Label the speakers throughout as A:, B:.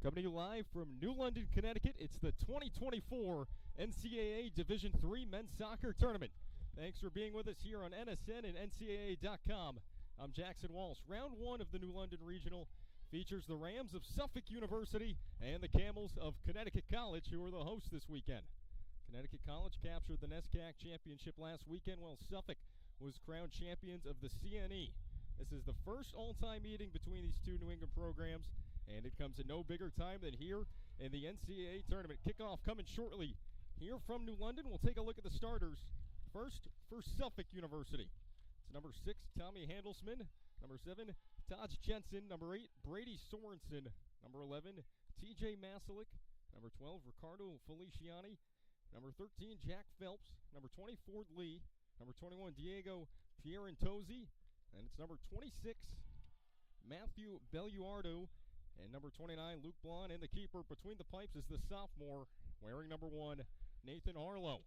A: Coming to you live from New London, Connecticut, it's the 2024 NCAA Division III Men's Soccer Tournament. Thanks for being with us here on NSN and NCAA.com. I'm Jackson Walsh. Round one of the New London Regional features the Rams of Suffolk University and the Camels of Connecticut College, who are the hosts this weekend. Connecticut College captured the NESCAC championship last weekend, while Suffolk was crowned champions of the CNE. This is the first all-time meeting between these two New England programs, and it comes at no bigger time than here in the NCAA tournament. Kickoff coming shortly here from New London. We'll take a look at the starters. First, for Suffolk University, it's number 6, Tommy Handelsman. Number 7, Taj Jensen. Number 8, Brady Sorensen. Number 11, TJ Masilik. Number 12, Ricardo Feliciani. Number 13, Jack Phelps. Number 20, Ford Lee. Number 21, Diego Pierantozzi. And it's number 26, Matthew Belluardo. And number 29, Luke Blond. And the keeper between the pipes is the sophomore, wearing number 1, Nathan Harlow.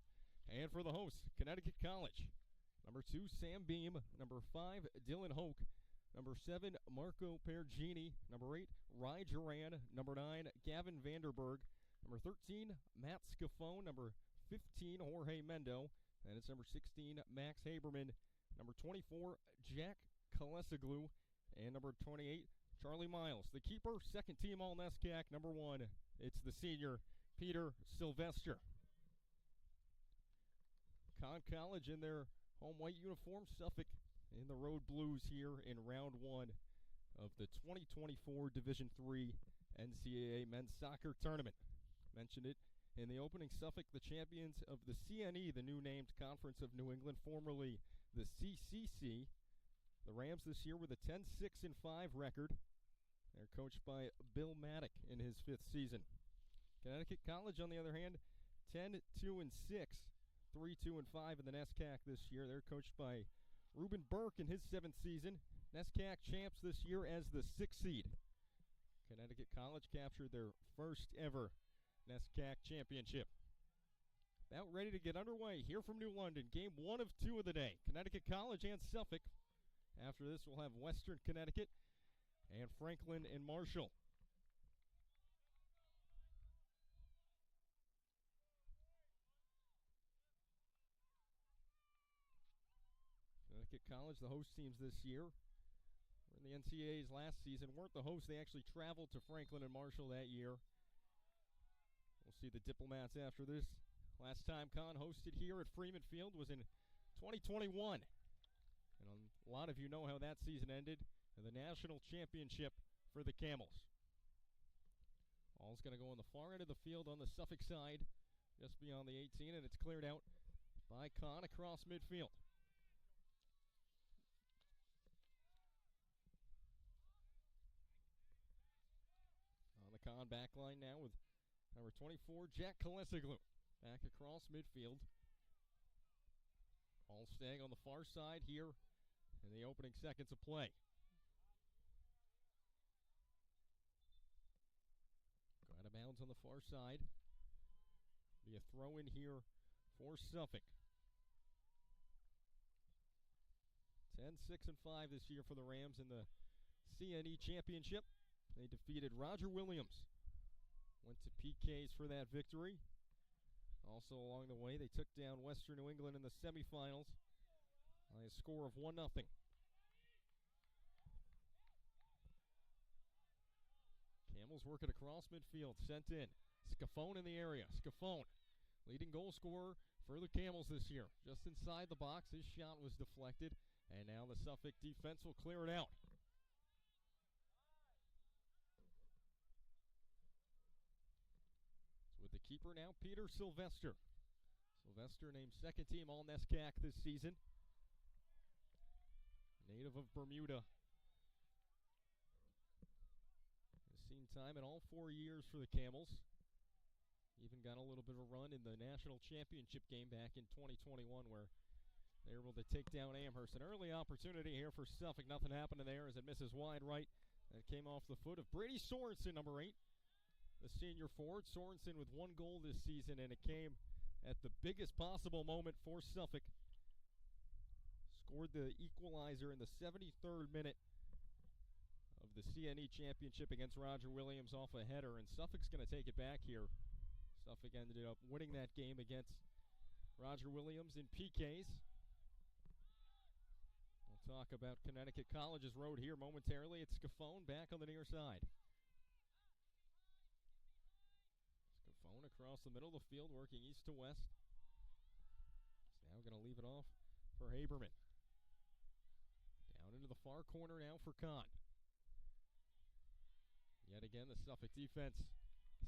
A: And for the hosts, Connecticut College, number 2, Sam Beam. Number 5, Dylan Hoke. Number 7, Marco Pergini. Number 8, Rye Duran. Number 9, Gavin Vanderberg. Number 13, Matt Scafone. Number 15, Jorge Mendo. And it's number 16, Max Haberman. Number 24, Jack Kalesaglu. And number 28, Charlie Miles. The keeper, second team All-NESCAC, number 1. It's the senior, Peter Sylvester. Conn College in their home white uniform. Suffolk in the road blues here in round 1 of the 2024 Division III NCAA Men's Soccer Tournament. Mentioned it in the opening. Suffolk, the champions of the CNE, the new named Conference of New England, formerly the CCC. The Rams this year with a 10-6-5 record. They're coached by Bill Maddock in his 5th season. Connecticut College, on the other hand, 10-2-6, 3-2-5 in the NESCAC this year. They're coached by Ruben Burke in his 7th season. NESCAC champs this year as the 6th seed. Connecticut College captured their first ever NESCAC championship. About ready to get underway here from New London. Game 1 of 2 of the day. Connecticut College and Suffolk. After this, we'll have Western Connecticut and Franklin and Marshall. Connecticut College, the host teams this year, were in the NCAAs last season. Weren't the hosts. They actually traveled to Franklin and Marshall that year. We'll see the Diplomats after this. Last time Conn hosted here at Freeman Field was in 2021. And a lot of you know how that season ended. And the national championship for the Camels. Ball's going to go on the far end of the field on the Suffolk side, just beyond the 18, and it's cleared out by Conn across midfield. On the Conn back line now with number 24, Jack Kalesaglu, back across midfield. All staying on the far side here in the opening seconds of play. Go out of bounds on the far side. Be a throw in here for Suffolk. 10-6-5 this year for the Rams in the CNE championship. They defeated Roger Williams. Went to PKs for that victory. Also along the way, they took down Western New England in the semifinals by a score of 1-0. Camels working across midfield, sent in. Scafone in the area. Scafone, leading goal scorer for the Camels this year. Just inside the box, his shot was deflected, and now the Suffolk defense will clear it out. With the keeper now, Peter Sylvester. Sylvester named second team All-NESCAC this season. Native of Bermuda. Has seen time in all 4 years for the Camels. Even got a little bit of a run in the national championship game back in 2021 where they were able to take down Amherst. An early opportunity here for Suffolk. Nothing happening there as it misses wide right. That came off the foot of Brady Sorensen, number 8. The senior forward. Sorensen with 1 goal this season, and it came at the biggest possible moment for Suffolk. Scored the equalizer in the 73rd minute of of the CNE championship against Roger Williams off a header, and Suffolk's going to take it back here. Suffolk ended up winning that game against Roger Williams in PKs. We'll talk about Connecticut College's road here momentarily. It's Scafone back on the near side. Scafone across the middle of the field, working east to west. He's now going to leave it off for Haberman. Down into the far corner now for Kahn. Yet again, the Suffolk defense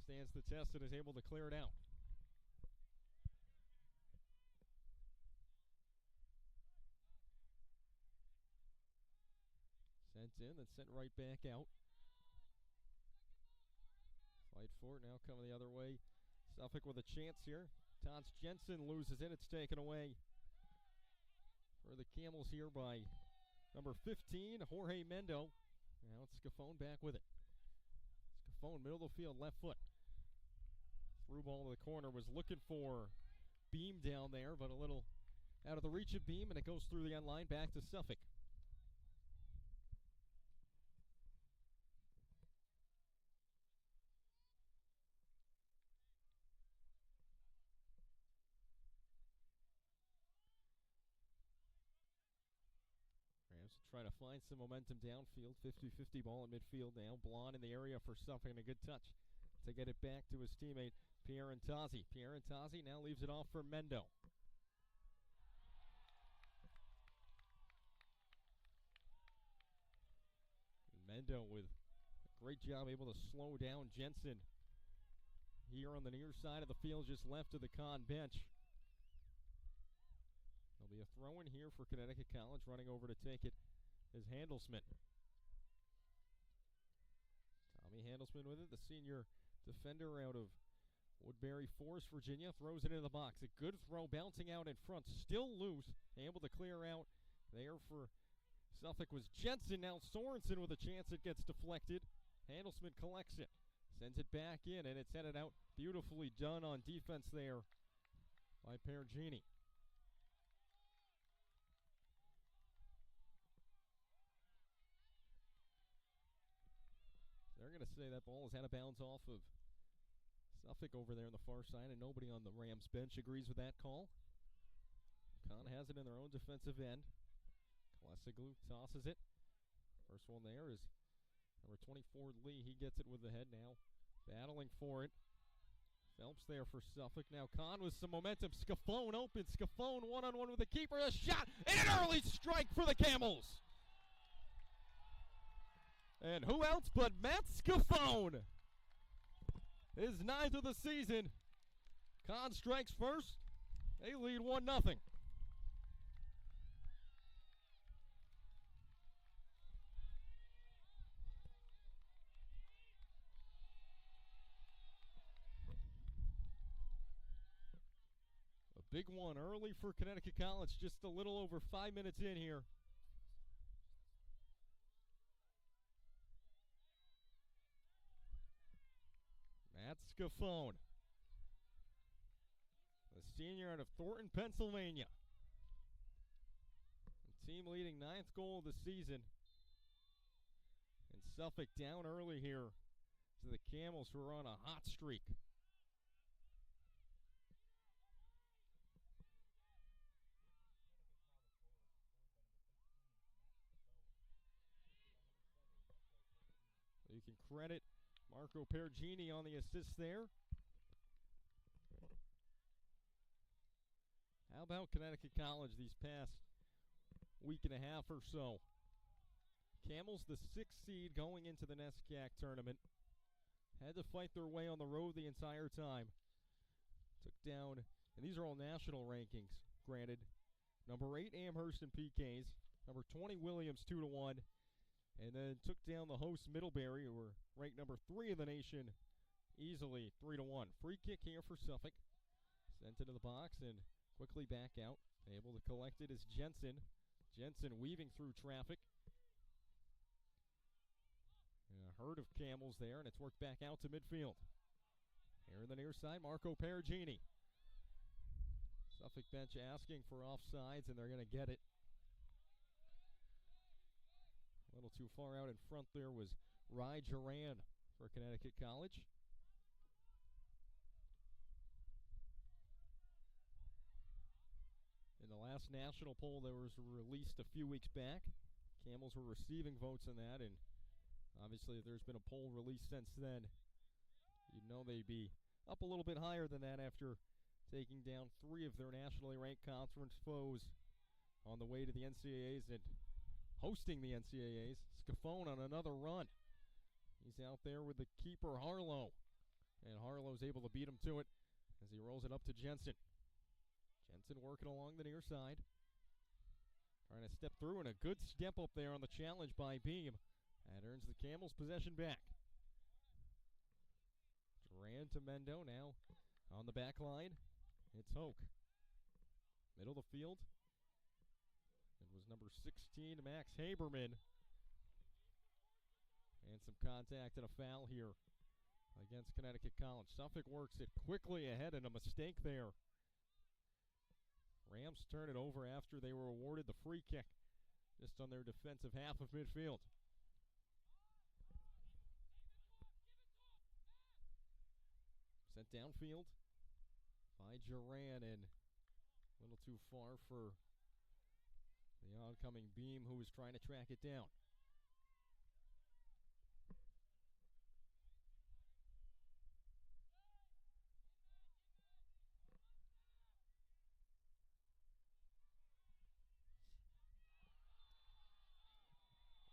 A: stands the test and is able to clear it out. Sent in, then sent right back out. Fight for it, now coming the other way. Suffolk with a chance here. Tons Jensen loses it, it's taken away for the Camels here by number 15, Jorge Mendo. Now it's Scafone back with it. Scafone, middle of the field, left foot. Through ball to the corner, was looking for Beam down there, but a little out of the reach of Beam, and it goes through the end line back to Suffolk. Rams trying to find some momentum downfield. 50-50 ball in midfield now. Blonde in the area for Suffolk, and a good touch to get it back to his teammate Pierre Antazzi. Pierre Antazzi now leaves it off for Mendo. Mendo with a great job able to slow down Jensen here on the near side of the field, just left of the Con bench. There'll be a throw in here for Connecticut College. Running over to take it is Handelsman. Tommy Handelsman with it, the senior defender out of Woodbury Forest, Virginia. Throws it into the box. A good throw, bouncing out in front. Still loose. Able to clear out there for Suffolk was Jensen. Now Sorensen with a chance. It gets deflected. Handelsman collects it. Sends it back in, and it's headed out. Beautifully done on defense there by Pergini. They're going to say that ball is out of bounds off of Suffolk over there on the far side, and nobody on the Rams bench agrees with that call. Con has it in their own defensive end. Klessiglu tosses it. First one there is number 24, Lee. He gets it with the head now. Battling for it. Phelps there for Suffolk. Now Con with some momentum. Scafone open. Scafone one-on-one with the keeper. A shot and an early strike for the Camels. And who else but Matt Scafone? His 9th of the season. Con strikes first. They lead 1-0. A big one early for Connecticut College, just a little over 5 minutes in here. Matt Scafone, the senior out of Thornton, Pennsylvania. The team leading 9th goal of the season. And Suffolk down early here to the Camels, who are on a hot streak. You can credit Marco Pergini on the assist there. How about Connecticut College these past week and a half or so? Camels, the 6th seed going into the NESCAC tournament. Had to fight their way on the road the entire time. Took down, and these are all national rankings, granted. Number 8, Amherst in PKs. Number 20, Williams, 2-1. And then took down the hosts, Middlebury, who were ranked number 3 in the nation, easily 3-1. Free kick here for Suffolk. Sent into the box and quickly back out. Able to collect it is Jensen. Jensen weaving through traffic. And a herd of Camels there, and it's worked back out to midfield. Here in the near side, Marco Pergini. Suffolk bench asking for offsides, and they're going to get it. A little too far out in front there was Rye Duran for Connecticut College. In the last national poll that was released a few weeks back, Camels were receiving votes in that, and obviously if there's been a poll released since then, you'd know they'd be up a little bit higher than that after taking down 3 of their nationally ranked conference foes on the way to the NCAAs and hosting the NCAAs. Scafone on another run. He's out there with the keeper Harlow, and Harlow's able to beat him to it as he rolls it up to Jensen. Jensen working along the near side, trying to step through, and a good step up there on the challenge by Beam. That earns the Camels possession back. Duran to Mendo now on the back line. It's Hoke. Middle of the field. It was number 16, Max Haberman. And some contact and a foul here against Connecticut College. Suffolk works it quickly ahead, and a mistake there. Rams turn it over after they were awarded the free kick just on their defensive half of midfield. Sent downfield by Duran, and a little too far for the oncoming Beam, who was trying to track it down.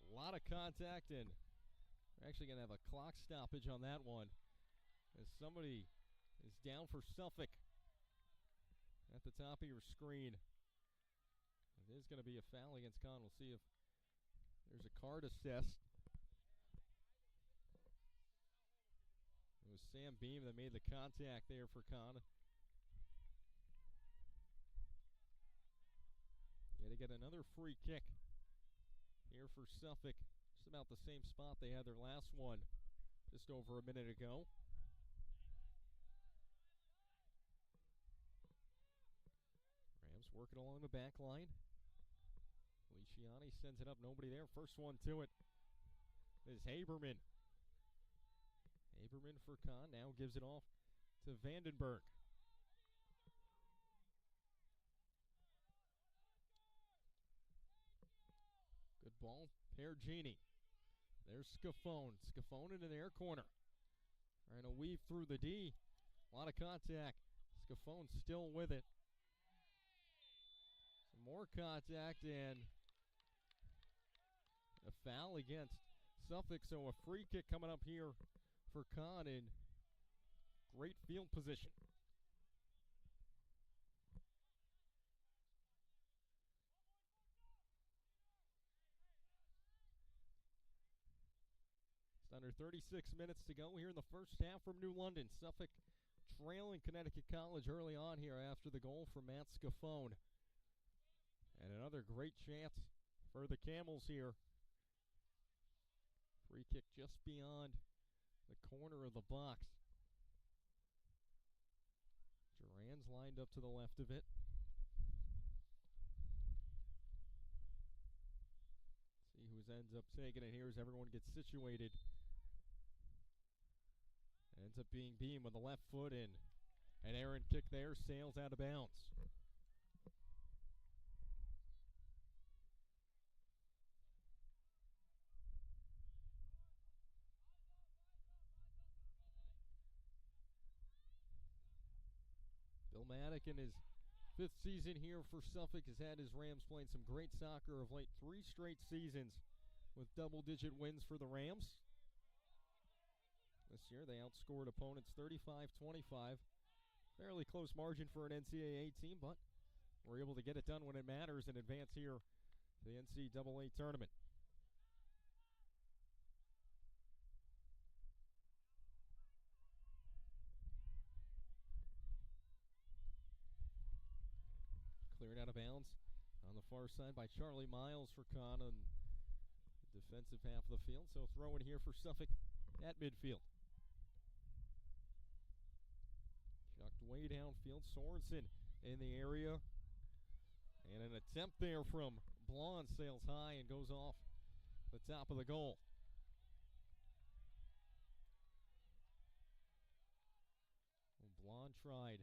A: A lot of contact, and we're actually going to have a clock stoppage on that one as somebody is down for Suffolk at the top of your screen. It is going to be a foul against Con. We'll see if there's a card assessed. It was Sam Beam that made the contact there for Con. Yeah, to get another free kick here for Suffolk. Just about the same spot they had their last one just over a minute ago. Rams working along the back line. Feliciani sends it up, nobody there. First one to it is Haberman. Haberman for Con, now gives it off to Vandenberg. Good ball, Pergini. There's Scafone. Scafone into the air corner. Trying to weave through the D. A lot of contact. Scafone still with it. Some more contact and a foul against Suffolk. So a free kick coming up here for Con in great field position. It's under 36 minutes to go here in the first half from New London. Suffolk trailing Connecticut College early on here after the goal from Matt Scafone. And another great chance for the Camels here. Free kick just beyond the corner of the box. Duran's lined up to the left of it. See who ends up taking it here as everyone gets situated. Ends up being Beam with the left foot in. An errant kick there, sails out of bounds. Bill Maddock in his 5th season here for Suffolk has had his Rams playing some great soccer of late. 3 straight seasons with double-digit wins for the Rams. This year they outscored opponents 35-25. Fairly close margin for an NCAA team, but were able to get it done when it matters and advance here to the NCAA tournament. Cleared out of bounds on the far side by Charlie Miles for Con on the defensive half of the field. So throw in here for Suffolk at midfield. Chucked way downfield. Sorensen in the area. And an attempt there from Blonde sails high and goes off the top of the goal. Blonde tried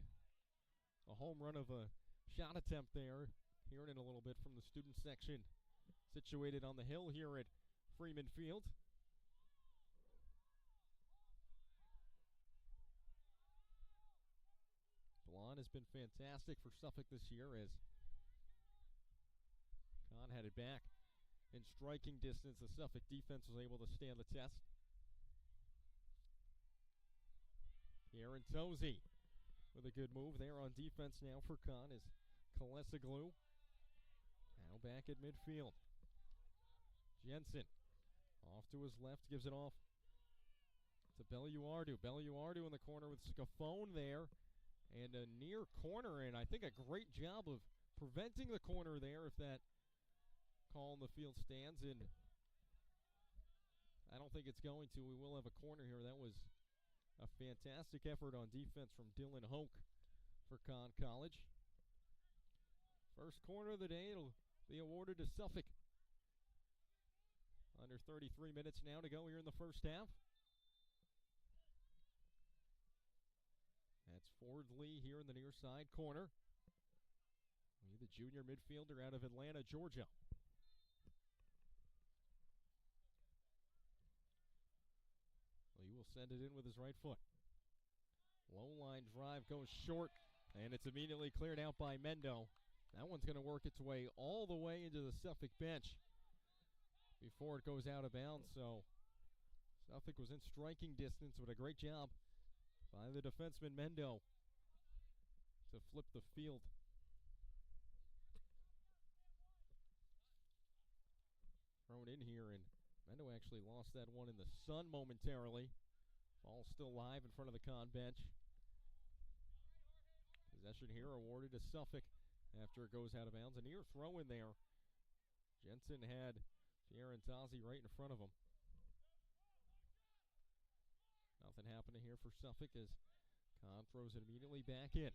A: a home run of a shot attempt there. Hearing it a little bit from the student section situated on the hill here at Freeman Field. Blonde has been fantastic for Suffolk this year as Kahn had it back in striking distance. The Suffolk defense was able to stand the test. Aaron Tozy with a good move there on defense now for Kahn is Kalesaglu. Now back at midfield. Jensen off to his left, gives it off to Belluardo. Belluardo in the corner with Scafone there. And a near corner, and I think a great job of preventing the corner there if that call in the field stands. And I don't think it's going to. We will have a corner here. That was a fantastic effort on defense from Dylan Hoke for Conn College. First corner of the day. It'll be awarded to Suffolk. Under 33 minutes now to go here in the first half. That's Ford Lee here in the near side corner. The junior midfielder out of Atlanta, Georgia. Lee will send it in with his right foot. Low line drive goes short, and it's immediately cleared out by Mendo. That one's going to work its way all the way into the Suffolk bench before it goes out of bounds. So Suffolk was in striking distance, but a great job by the defenseman Mendo to flip the field. Thrown in here, and Mendo actually lost that one in the sun momentarily. Ball still live in front of the Conn bench. Possession here awarded to Suffolk after it goes out of bounds. A near throw in there. Jensen had Aaron Tozzi right in front of him. Nothing happening here for Suffolk as Conn throws it immediately back in.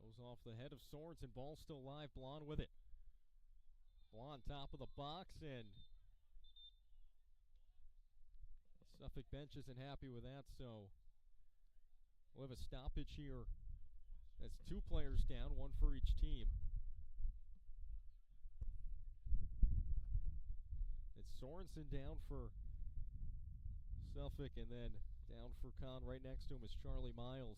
A: Goes off the head of Sorensen. Ball still live. Blonde with it. Blonde top of the box, and Suffolk bench isn't happy with that, so we'll have a stoppage here. That's two players down, one for each team. It's Sorensen down for Suffolk, and then down for Conn right next to him is Charlie Miles.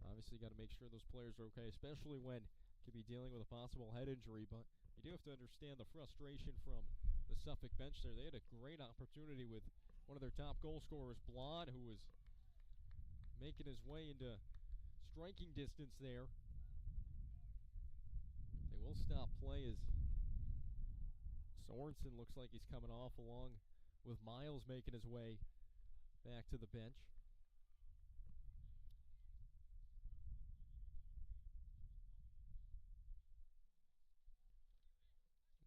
A: Obviously got to make sure those players are okay, especially when could be dealing with a possible head injury, but you do have to understand the frustration from the Suffolk bench there. They had a great opportunity with one of their top goal scorers, Blonde, who was making his way into striking distance there. They will stop play as Sorensen looks like he's coming off, along with Miles making his way back to the bench.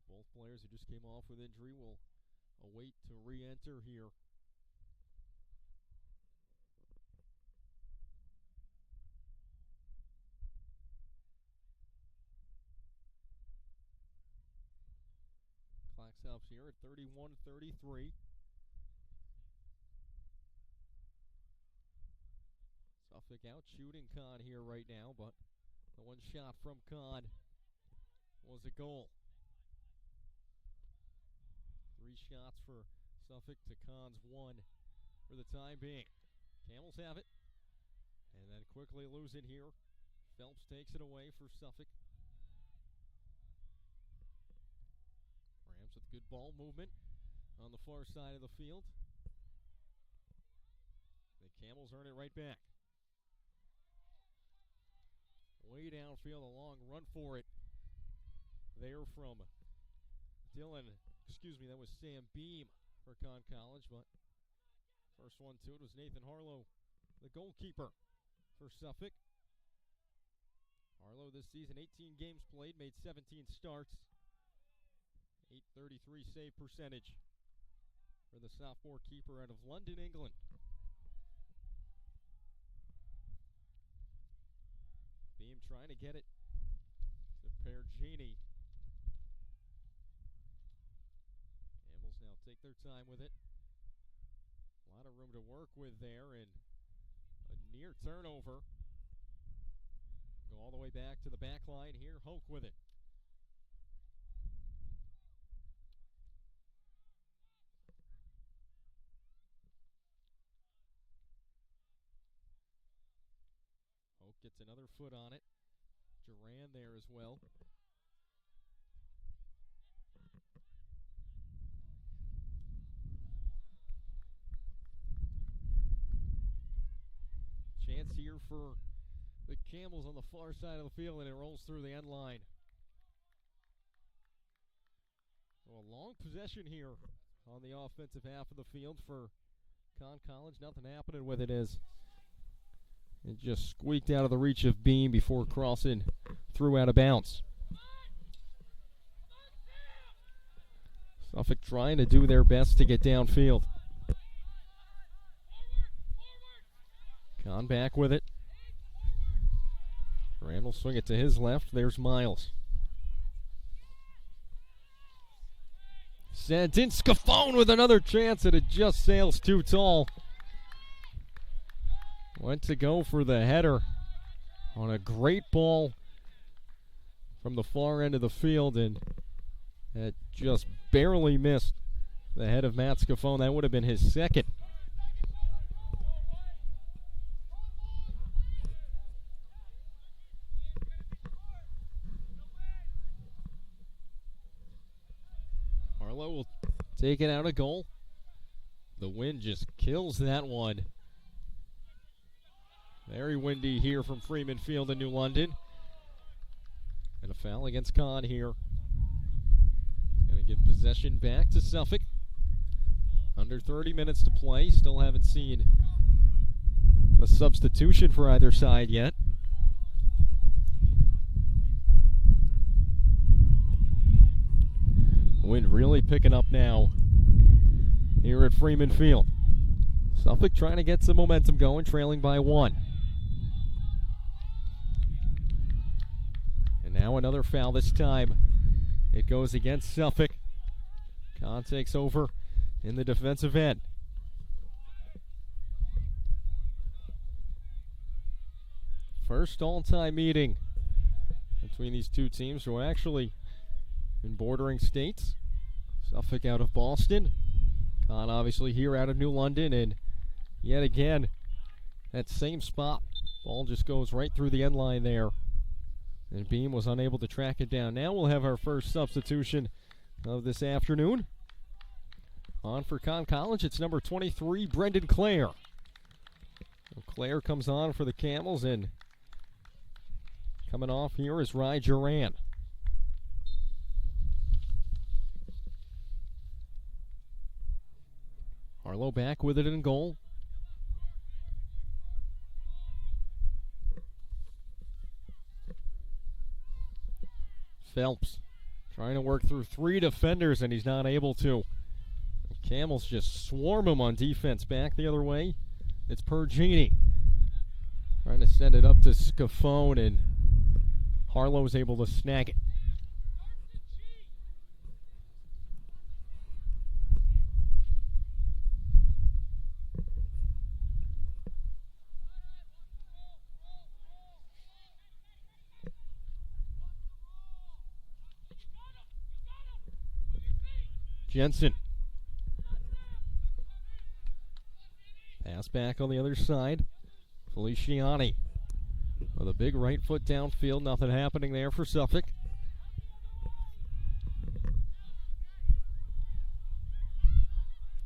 A: Both players who just came off with injury will await to re-enter here. Clock stops here at 31:33. Suffolk out shooting Conn here right now, but the one shot from Conn was a goal. 3 shots for Suffolk to Conn's 1 for the time being. Camels have it, and then quickly lose it here. Phelps takes it away for Suffolk. Rams with good ball movement on the far side of the field. The Camels earn it right back. Way downfield, a long run for it there from that was Sam Beam for Conn College, but first one to it was Nathan Harlow, the goalkeeper for Suffolk. Harlow this season, 18 games played, made 17 starts, .833 save percentage for the sophomore keeper out of London, England. Beam trying to get it Pergini. Camels now take their time with it. A lot of room to work with there, and a near turnover. Go all the way back to the back line here. Hoke with it. Hoke gets another foot on it. Duran there as well. Chance here for the Camels on the far side of the field, and it rolls through the end line. So a long possession here on the offensive half of the field for Conn College. Nothing happening with it as it just squeaked out of the reach of Beam before crossing through out of bounds. Suffolk trying to do their best to get downfield. Conn back with it. Duran will swing it to his left. There's Miles. Sent in. Scafone with another chance, and it just sails too tall. Went to go for the header on a great ball from the far end of the field, and it just barely missed the head of Matt Scafone. That would have been his second. Harlow will take it out of goal. The wind just kills that one. Very windy here from Freeman Field in New London. And a foul against Conn here. Going to give possession back to Suffolk. Under 30 minutes to play. Still haven't seen a substitution for either side yet. Wind really picking up now here at Freeman Field. Suffolk trying to get some momentum going, trailing by 1. And now another foul this time. It goes against Suffolk. Conn takes over in the defensive end. First all-time meeting between these two teams who are actually in bordering states. Suffolk out of Boston. Conn obviously here out of New London, and yet again, that same spot. Ball just goes right through the end line there. And Beam was unable to track it down. Now we'll have our first substitution of this afternoon. On for Conn College, it's number 23, Brendan Clare. So Clare comes on for the Camels, and coming off here is Rye Duran. Harlow back with it in goal. Phelps trying to work through 3 defenders, and he's not able to. The Camels just swarm him on defense. Back the other way, it's Pergini. Trying to send it up to Scafone, and Harlow's able to snag it. Jensen. Pass back on the other side. Feliciani with a big right foot downfield. Nothing happening there for Suffolk.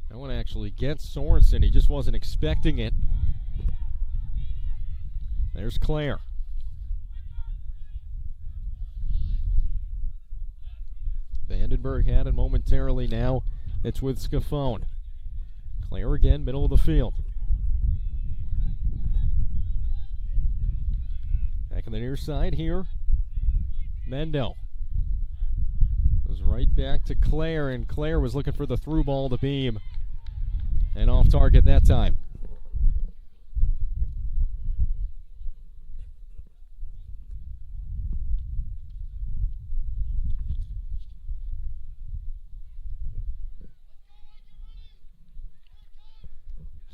A: That one actually gets Sorensen. He just wasn't expecting it. There's Clare. Vandenberg had it momentarily. Now it's with Scafone. Clare again, middle of the field. Back on the near side here. Mendo. Goes right back to Clare, and Clare was looking for the through ball to Beam. And off target that time.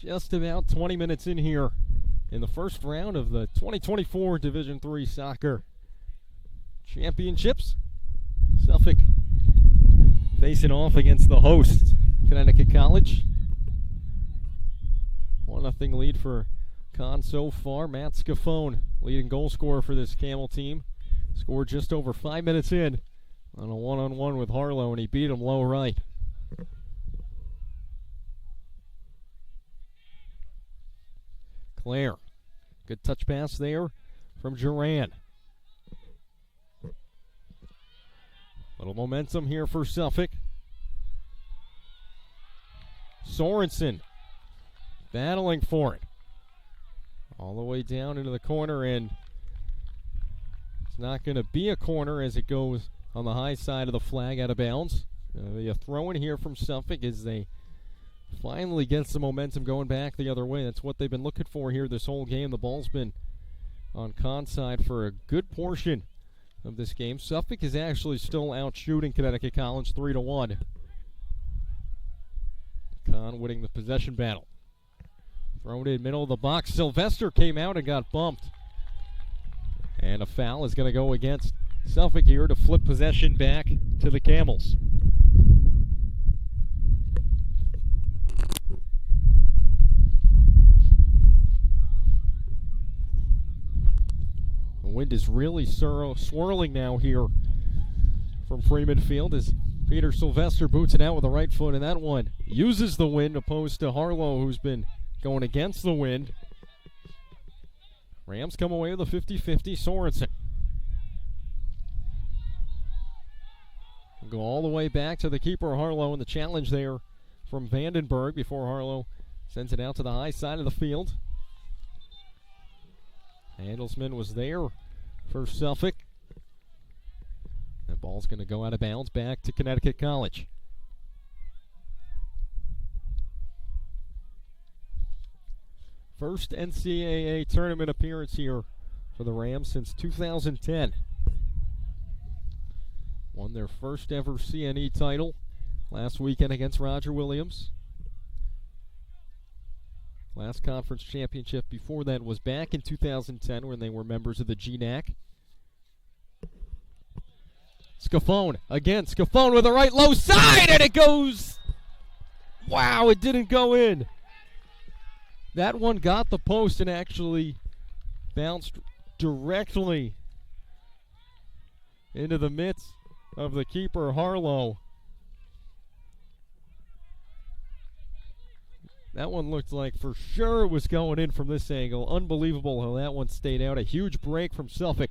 A: Just about 20 minutes in here in the first round of the 2024 Division III Soccer Championships. Suffolk facing off against the host, Connecticut College. 1-0 lead for Con so far. Matt Scuffone, leading goal scorer for this Camel team. Scored just over 5 minutes in on a one-on-one with Harlow, and he beat him low right. Claire, good touch pass there from Duran. Little momentum here for Suffolk. Sorensen battling for it. All the way down into the corner, and it's not going to be a corner as it goes on the high side of the flag out of bounds. A throw in here from Suffolk as they finally get some momentum going back the other way. That's what they've been looking for here this whole game. The ball's been on Con's side for a good portion of this game. Suffolk is actually still out shooting Connecticut College 3-1. Con winning the possession battle. Thrown in middle of the box. Sylvester came out and got bumped. And a foul is going to go against Suffolk here to flip possession back to the Camels. The wind is really swirling now here from Freeman Field as Peter Sylvester boots it out with the right foot, and that one uses the wind opposed to Harlow, who's been going against the wind. Rams come away with a 50-50. Sorensen will go all the way back to the keeper Harlow, and the challenge there from Vandenberg before Harlow sends it out to the high side of the field. Handelsman was there for Suffolk. That ball's going to go out of bounds back to Connecticut College. First NCAA tournament appearance here for the Rams since 2010. Won their first ever CNE title last weekend against Roger Williams. Last conference championship before that was back in 2010 when they were members of the GNAC. Scuffone again. Scuffone with the right low side, and it goes. Wow, it didn't go in. That one got the post and actually bounced directly into the midst of the keeper, Harlow. That one looked like for sure it was going in from this angle. Unbelievable how that one stayed out. A huge break from Suffolk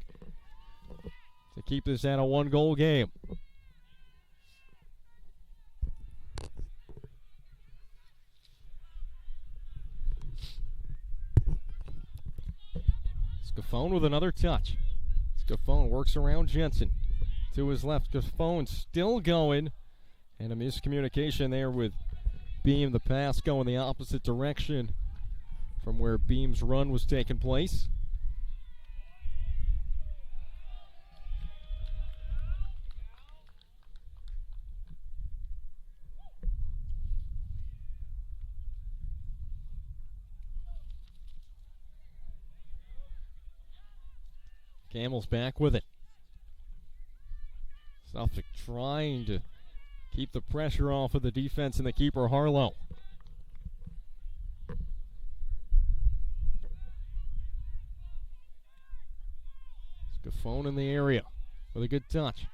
A: to keep this at a one-goal game. Scuffone with another touch. Scuffone works around Jensen. To his left, Scuffone still going. And a miscommunication there with Beam. The pass going the opposite direction from where Beam's run was taking place. Camels back with it. Suffolk trying to keep the pressure off of the defense and the keeper, Harlow. Scuffone in the area with a good touch.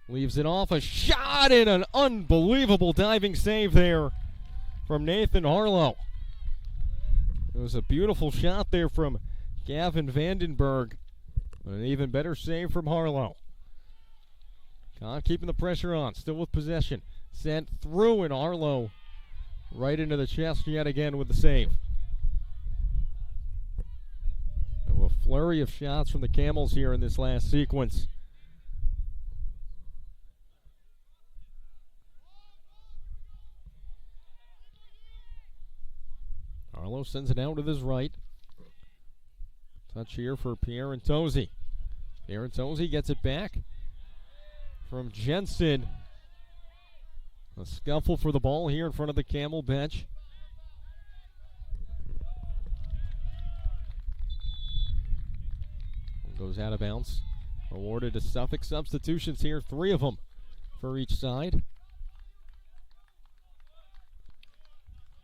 A: Leaves it off. A shot and an unbelievable diving save there from Nathan Harlow. It was a beautiful shot there from Gavin Vandenberg. An even better save from Harlow. Con keeping the pressure on, still with possession. Sent through, and Harlow right into the chest yet again with the save. And a flurry of shots from the Camels here in this last sequence. Harlow sends it out with his right. Touch here for Pierre Tosi. Pierre Tosi gets it back from Jensen. A scuffle for the ball here in front of the Camel bench. Goes out of bounds. Awarded to Suffolk. Substitutions here, 3 of them for each side.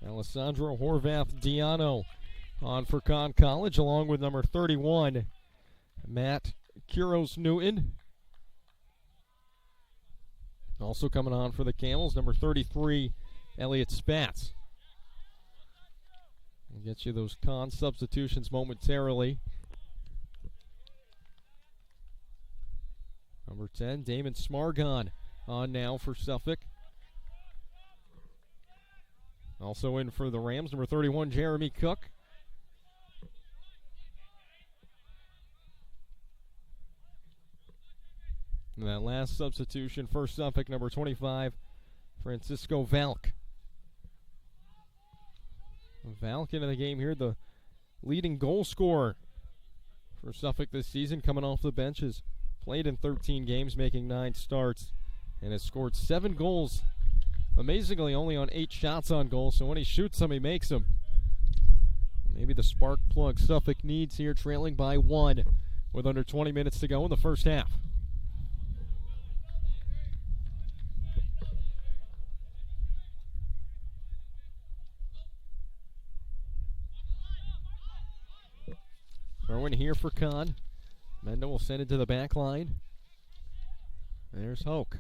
A: Alessandro Horvath Diano on for Conn College, along with number 31, Matt Kuros Newton. Also coming on for the Camels, number 33, Elliot Spatz. We'll get you those Conn substitutions momentarily. Number 10, Damon Smargon on now for Suffolk. Also in for the Rams, number 31, Jeremy Cook. And that last substitution for Suffolk, number 25, Francisco Valk. Valk into the game here, the leading goal scorer for Suffolk this season, coming off the benches. Played in 13 games, making 9 starts, and has scored 7 goals. Amazingly, only on 8 shots on goal, so when he shoots them, he makes them. Maybe the spark plug Suffolk needs here, trailing by 1 with under 20 minutes to go in the first half. Throw in here for Conn. Mendo will send it to the back line. There's Hoke.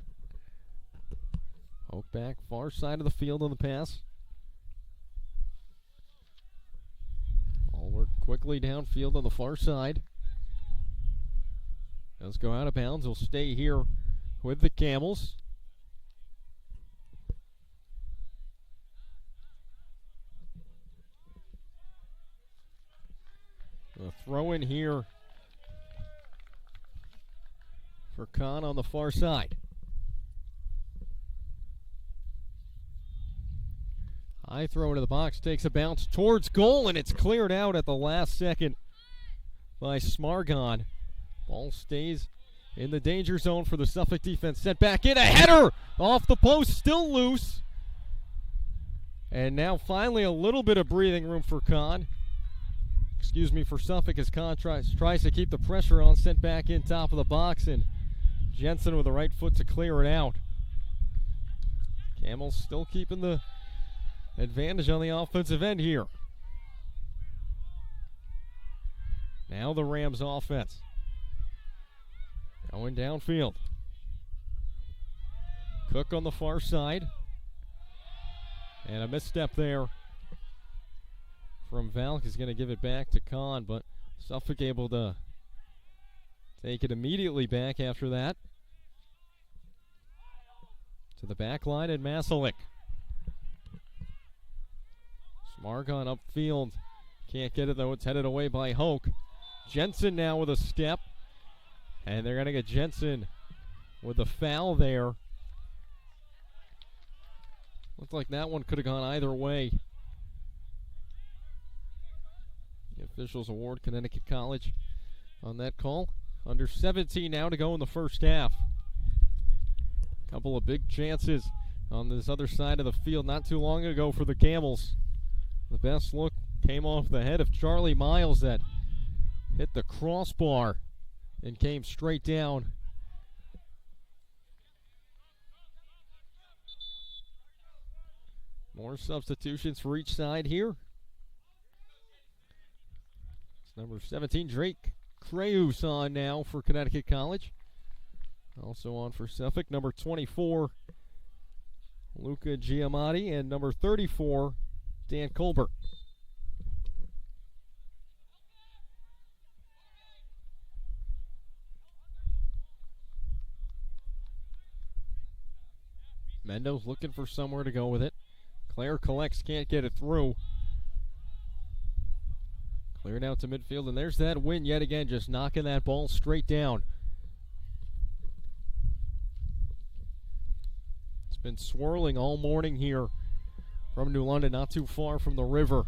A: Hoke back far side of the field on the pass. All work quickly downfield on the far side. Does go out of bounds. He'll stay here with the Camels. A throw in here for Conn on the far side. High throw into the box, takes a bounce towards goal, and it's cleared out at the last second by Smargon. Ball stays in the danger zone for the Suffolk defense. Sent back in, a header off the post, still loose. And now finally a little bit of breathing room for Conn. For Suffolk as Conn tries to keep the pressure on, sent back in top of the box, and Jensen with the right foot to clear it out. Camels still keeping the advantage on the offensive end here. Now the Rams offense going downfield. Cook on the far side, and a misstep there from Valk is going to give it back to Conn, but Suffolk able to take it immediately back after that. To the back line and Masalik. Smargon upfield. Can't get it though. It's headed away by Hoke. Jensen now with a step. And they're going to get Jensen with the foul there. Looked like that one could have gone either way. The officials award Connecticut College on that call. Under 17 now to go in the first half. Couple of big chances on this other side of the field not too long ago for the Camels. The best look came off the head of Charlie Miles that hit the crossbar and came straight down. More substitutions for each side here. It's number 17, Drake Creus on now for Connecticut College. Also on for Suffolk, number 24, Luca Giamatti, and number 34, Dan Colbert. Mendo's looking for somewhere to go with it. Claire collects, can't get it through. Cleared out to midfield, and there's that win yet again, just knocking that ball straight down. It's been swirling all morning here from New London, not too far from the river.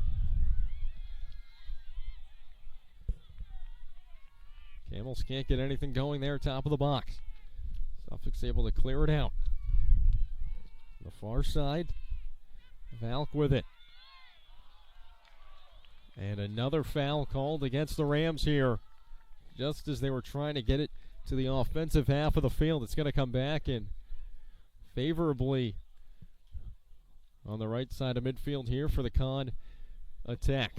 A: Camels can't get anything going there, top of the box. Suffolk's able to clear it out. The far side, Valk with it. And another foul called against the Rams here. just as they were trying to get it to the offensive half of the field. It's going to come back in favorably on the right side of midfield here for the Con attack.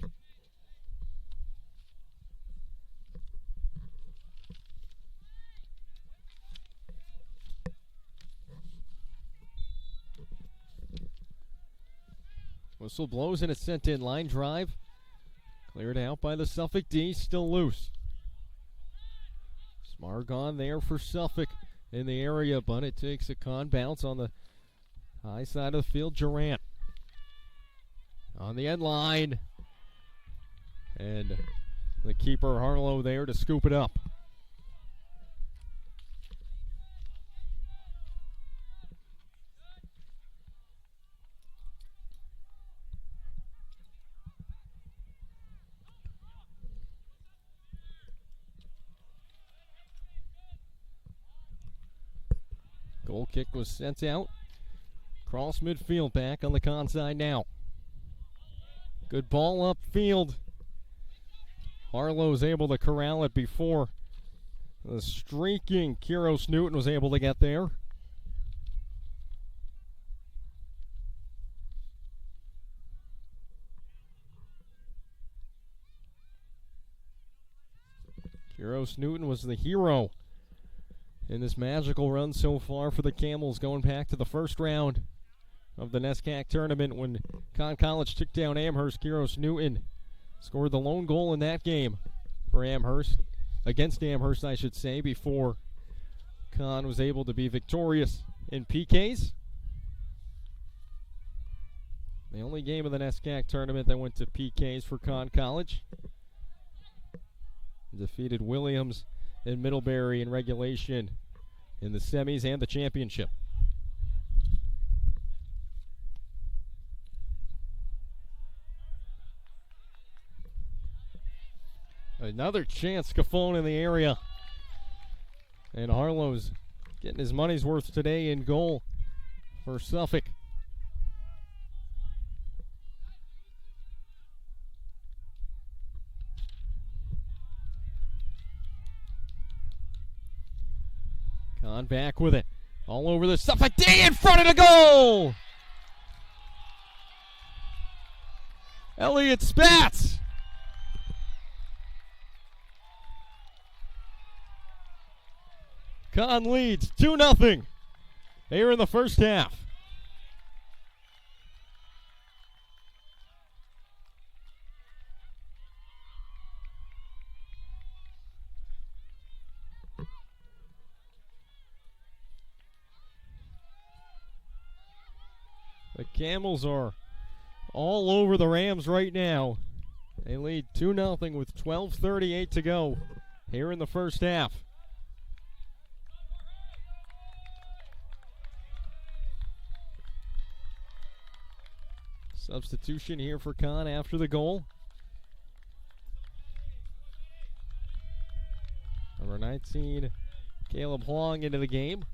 A: Whistle blows and it's sent in. Line drive. Cleared out by the Suffolk D. Still loose. Smargon there for Suffolk in the area, but it takes a Con bounce on the high side of the field. Durant on the end line. And the keeper Harlow there to scoop it up. Goal kick was sent out. Cross midfield, back on the Con side now. Good ball upfield. Harlow's able to corral it before the streaking Kiros Newton was able to get there. Kiros Newton was the hero in this magical run so far for the Camels, going back to the first round of the NESCAC tournament when Con College took down Amherst. Kiros Newton scored the lone goal in that game for Amherst, against Amherst I should say, before Con was able to be victorious in PKs. The only game of the NESCAC tournament that went to PKs for Con College. Defeated Williams and Middlebury in regulation in the semis and the championship. Another chance, Scafone in the area. And Harlow's getting his money's worth today in goal for Suffolk. Con back with it. All over the Suffolk D in front of the goal! Elliott Spatz! Con leads 2-0 here in the first half. The Camels are all over the Rams right now. They lead 2-0 with 12:38 to go here in the first half. Substitution here for Con after the goal. Number 19, Caleb Huang into the game.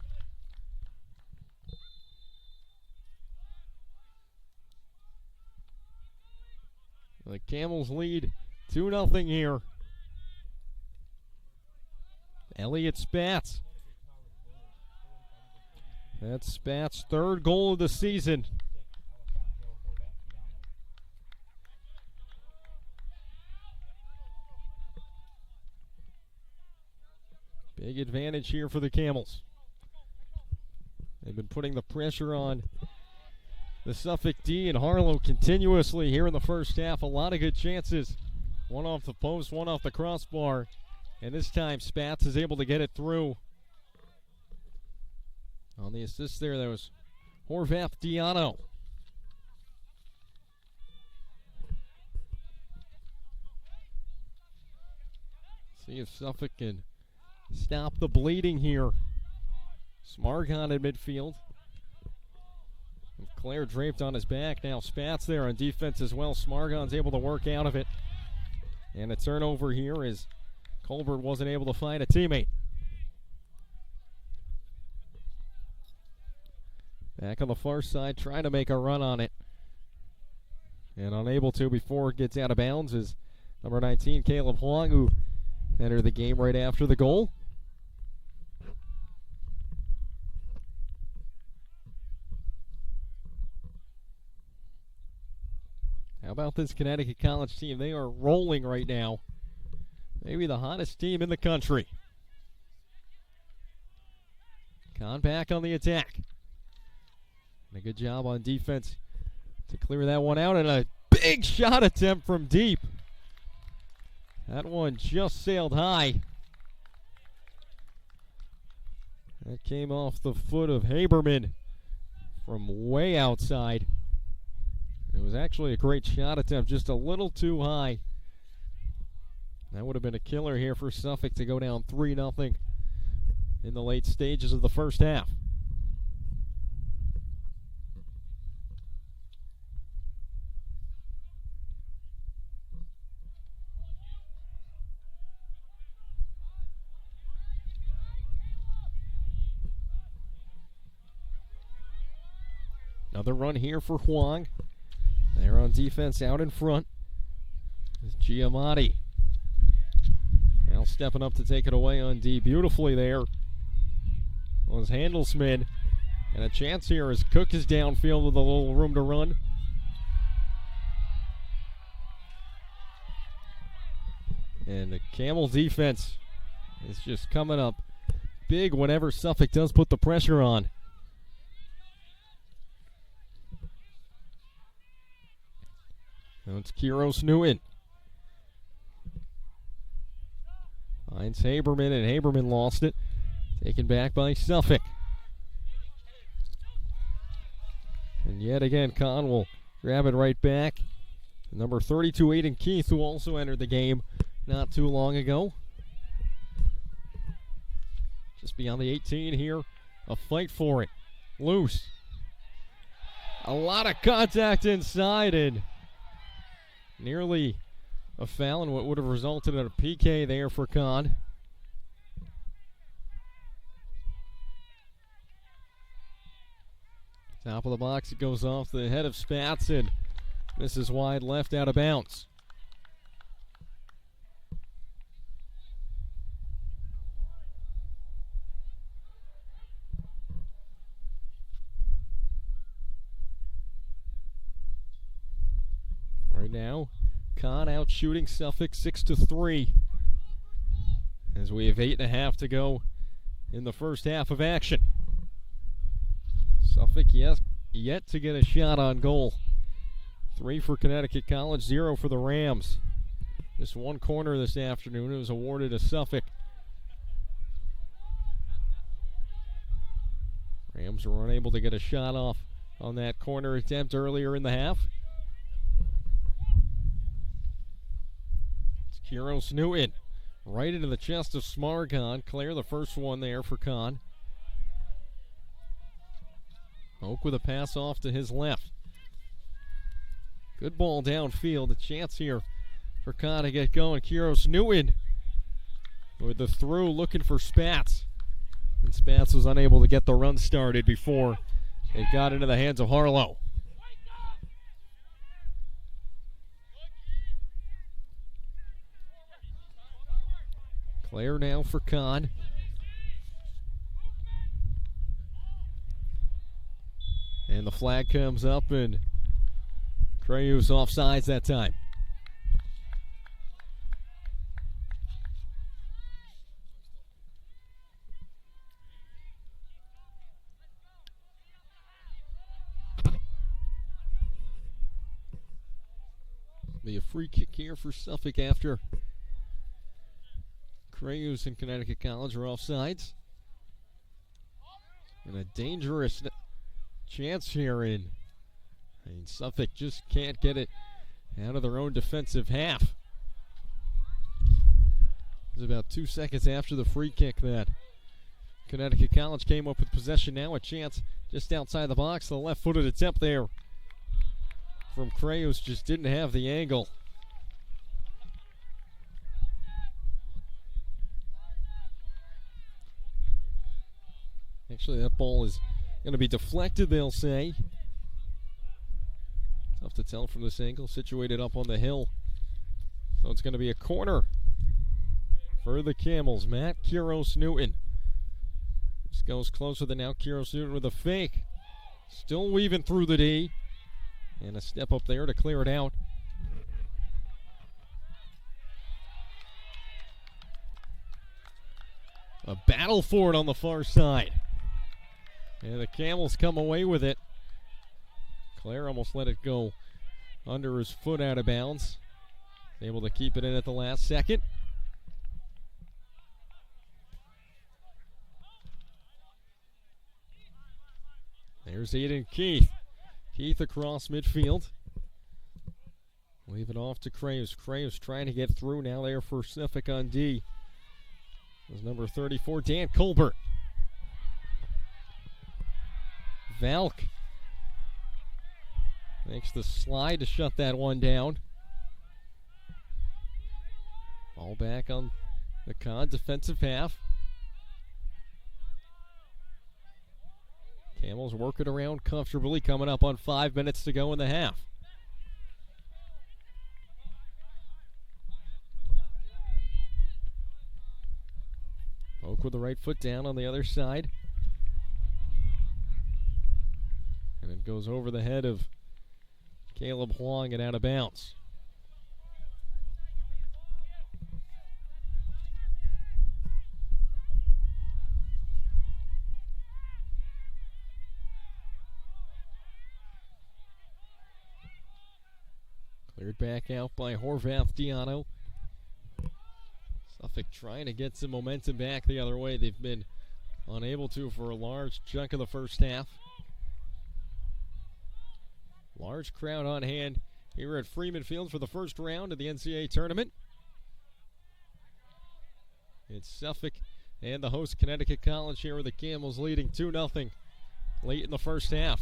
A: The Camels lead 2-0 here. Elliott Spatz. That's Spatz's third goal of the season. Big advantage here for the Camels. They've been putting the pressure on the Suffolk D and Harlow continuously here in the first half. A lot of good chances. One off the post, one off the crossbar. And this time Spatz is able to get it through. On the assist there was Horvath Diano. See if Suffolk can stop the bleeding here. Smargon at midfield. Claire draped on his back. Now Spatz there on defense as well. Smargon's able to work out of it. And a turnover here as Colbert wasn't able to find a teammate. Back on the far side, trying to make a run on it. And unable to before it gets out of bounds is number 19, Caleb Huang, who enter the game right after the goal. How about this Connecticut College team? They are rolling right now. Maybe the hottest team in the country. Con back on the attack. And a good job on defense to clear that one out. And a big shot attempt from deep. That one just sailed high. That came off the foot of Haberman from way outside. It was actually a great shot attempt, just a little too high. That would have been a killer here for Suffolk to go down 3-0 in the late stages of the first half. Another run here for Huang. They're on defense out in front. It's Giamatti. Now stepping up to take it away on D. Beautifully there was Handelsman. And a chance here as Cook is downfield with a little room to run. And the Camel defense is just coming up big whenever Suffolk does put the pressure on. Now it's Kiros Newton. Finds Haberman, and Haberman lost it. Taken back by Suffolk. And yet again, Con will grab it right back. Number 32, Aiden Keith, who also entered the game not too long ago. Just beyond the 18 here. A fight for it. Loose. A lot of contact inside, and nearly a foul, and what would have resulted in a PK there for Con. Top of the box, it goes off the head of Spatz and misses wide left, out of bounds. Right now, Con out shooting Suffolk 6-3 as we have 8.5 to go in the first half of action. Suffolk yet to get a shot on goal. 3 for Connecticut College, 0 for the Rams. Just one corner this afternoon. It was awarded to Suffolk. Rams were unable to get a shot off on that corner attempt earlier in the half. It's Kiros Newton right into the chest of Smargon. Clear the first one there for Con. Oak with a pass off to his left. Good ball downfield. A chance here for Con to get going. Kiros Newton with the through, looking for Spatz. And Spatz was unable to get the run started before it got into the hands of Harlow. Claire now for Con. And the flag comes up, and Crayu's offsides that time. Be a free kick here for Suffolk after Crayu's and Connecticut College are offsides. And a dangerous chance here in. Suffolk just can't get it out of their own defensive half. It was about 2 seconds after the free kick that Connecticut College came up with possession. Now a chance just outside the box. The left-footed attempt there from Crayus just didn't have the angle. Actually, that ball is going to be deflected, they'll say. Tough to tell from this angle, situated up on the hill. So it's going to be a corner for the Camels, Matt Kuros-Newton. This goes closer than now. Kuros-Newton with a fake. Still weaving through the D. And a step up there to clear it out. A battle for it on the far side. And the Camels come away with it. Claire almost let it go under his foot out of bounds. Able to keep it in at the last second. There's Aiden Keith. Keith across midfield. Leave it off to Krayus. Krayus trying to get through now there for Suffolk on D. There's number 34, Dan Colbert. Valk makes the slide to shut that one down. Ball back on the Con defensive half. Camels working around comfortably, coming up on 5 minutes to go in the half. Oak with the right foot down on the other side. And it goes over the head of Caleb Huang and out of bounds. Cleared back out by Horvath Diano. Suffolk trying to get some momentum back the other way. They've been unable to for a large chunk of the first half. Large crowd on hand here at Freeman Field for the first round of the NCAA tournament. It's Suffolk and the host Connecticut College here with the Camels leading 2-0 late in the first half.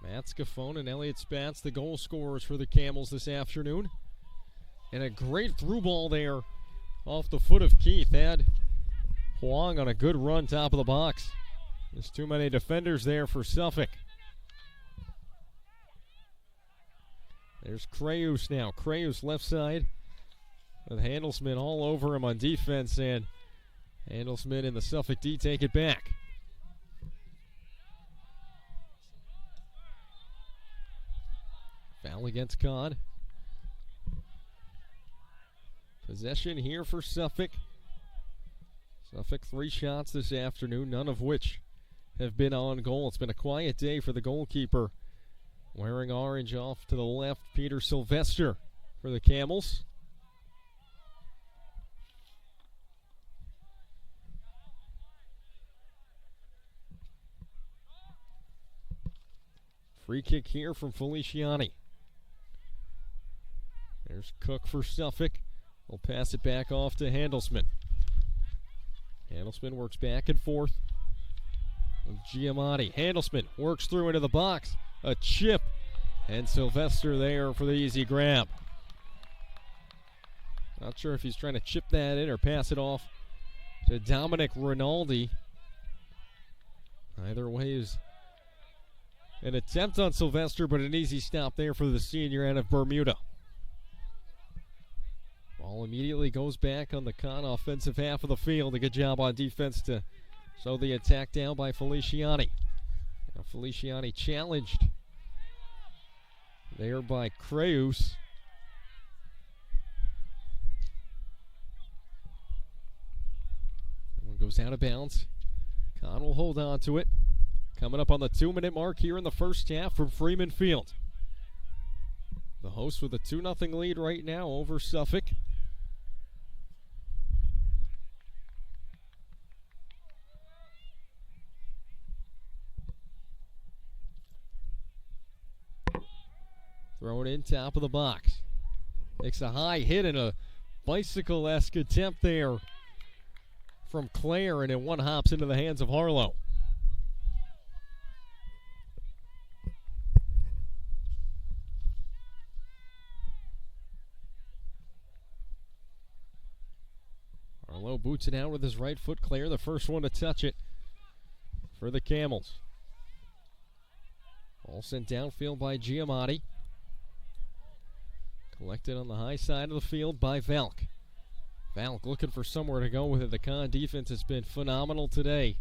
A: Matt Scafone and Elliot Spatz, the goal scorers for the Camels this afternoon. And a great through ball there off the foot of Keith. Had Huang on a good run top of the box. There's too many defenders there for Suffolk. There's Krayus now. Krayus left side with Handelsman all over him on defense. And Handelsman and the Suffolk D take it back. Foul against Con. Possession here for Suffolk. Suffolk 3 shots this afternoon, none of which have been on goal. It's been a quiet day for the goalkeeper. Wearing orange off to the left, Peter Sylvester for the Camels. Free kick here from Feliciani. There's Cook for Suffolk. We'll pass it back off to Handelsman. Handelsman works back and forth with Giamatti. Handelsman works through into the box. A chip. And Sylvester there for the easy grab. Not sure if he's trying to chip that in or pass it off to Dominic Rinaldi. Either way is an attempt on Sylvester, but an easy stop there for the senior out of Bermuda. Ball immediately goes back on the Con offensive half of the field. A good job on defense to slow the attack down by Feliciani. Now Feliciani challenged there by Krayus. That one goes out of bounds. Con will hold on to it. Coming up on the 2-minute mark here in the first half from Freeman Field. The hosts with a 2-0 lead right now over Suffolk. Thrown in top of the box. Makes a high hit and a bicycle-esque attempt there from Claire, and then one hops into the hands of Harlow. Harlow boots it out with his right foot. Claire, the first one to touch it for the Camels. Ball sent downfield by Giamatti. Collected on the high side of the field by Valk. Valk looking for somewhere to go with it. The Con defense has been phenomenal today.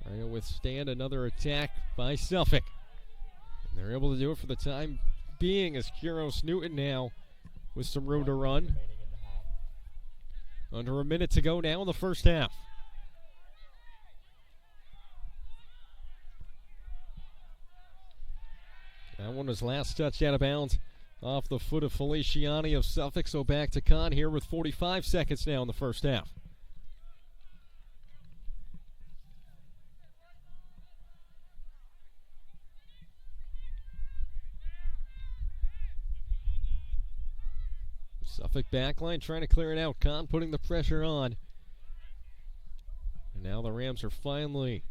A: Trying to withstand another attack by Suffolk. And they're able to do it for the time being as Kuros Newton now with some room to run. Under a minute to go now in the first half. That one was last touched out of bounds off the foot of Feliciani of Suffolk. So back to Con here with 45 seconds now in the first half. Suffolk backline trying to clear it out. Con putting the pressure on. And now the Rams are finally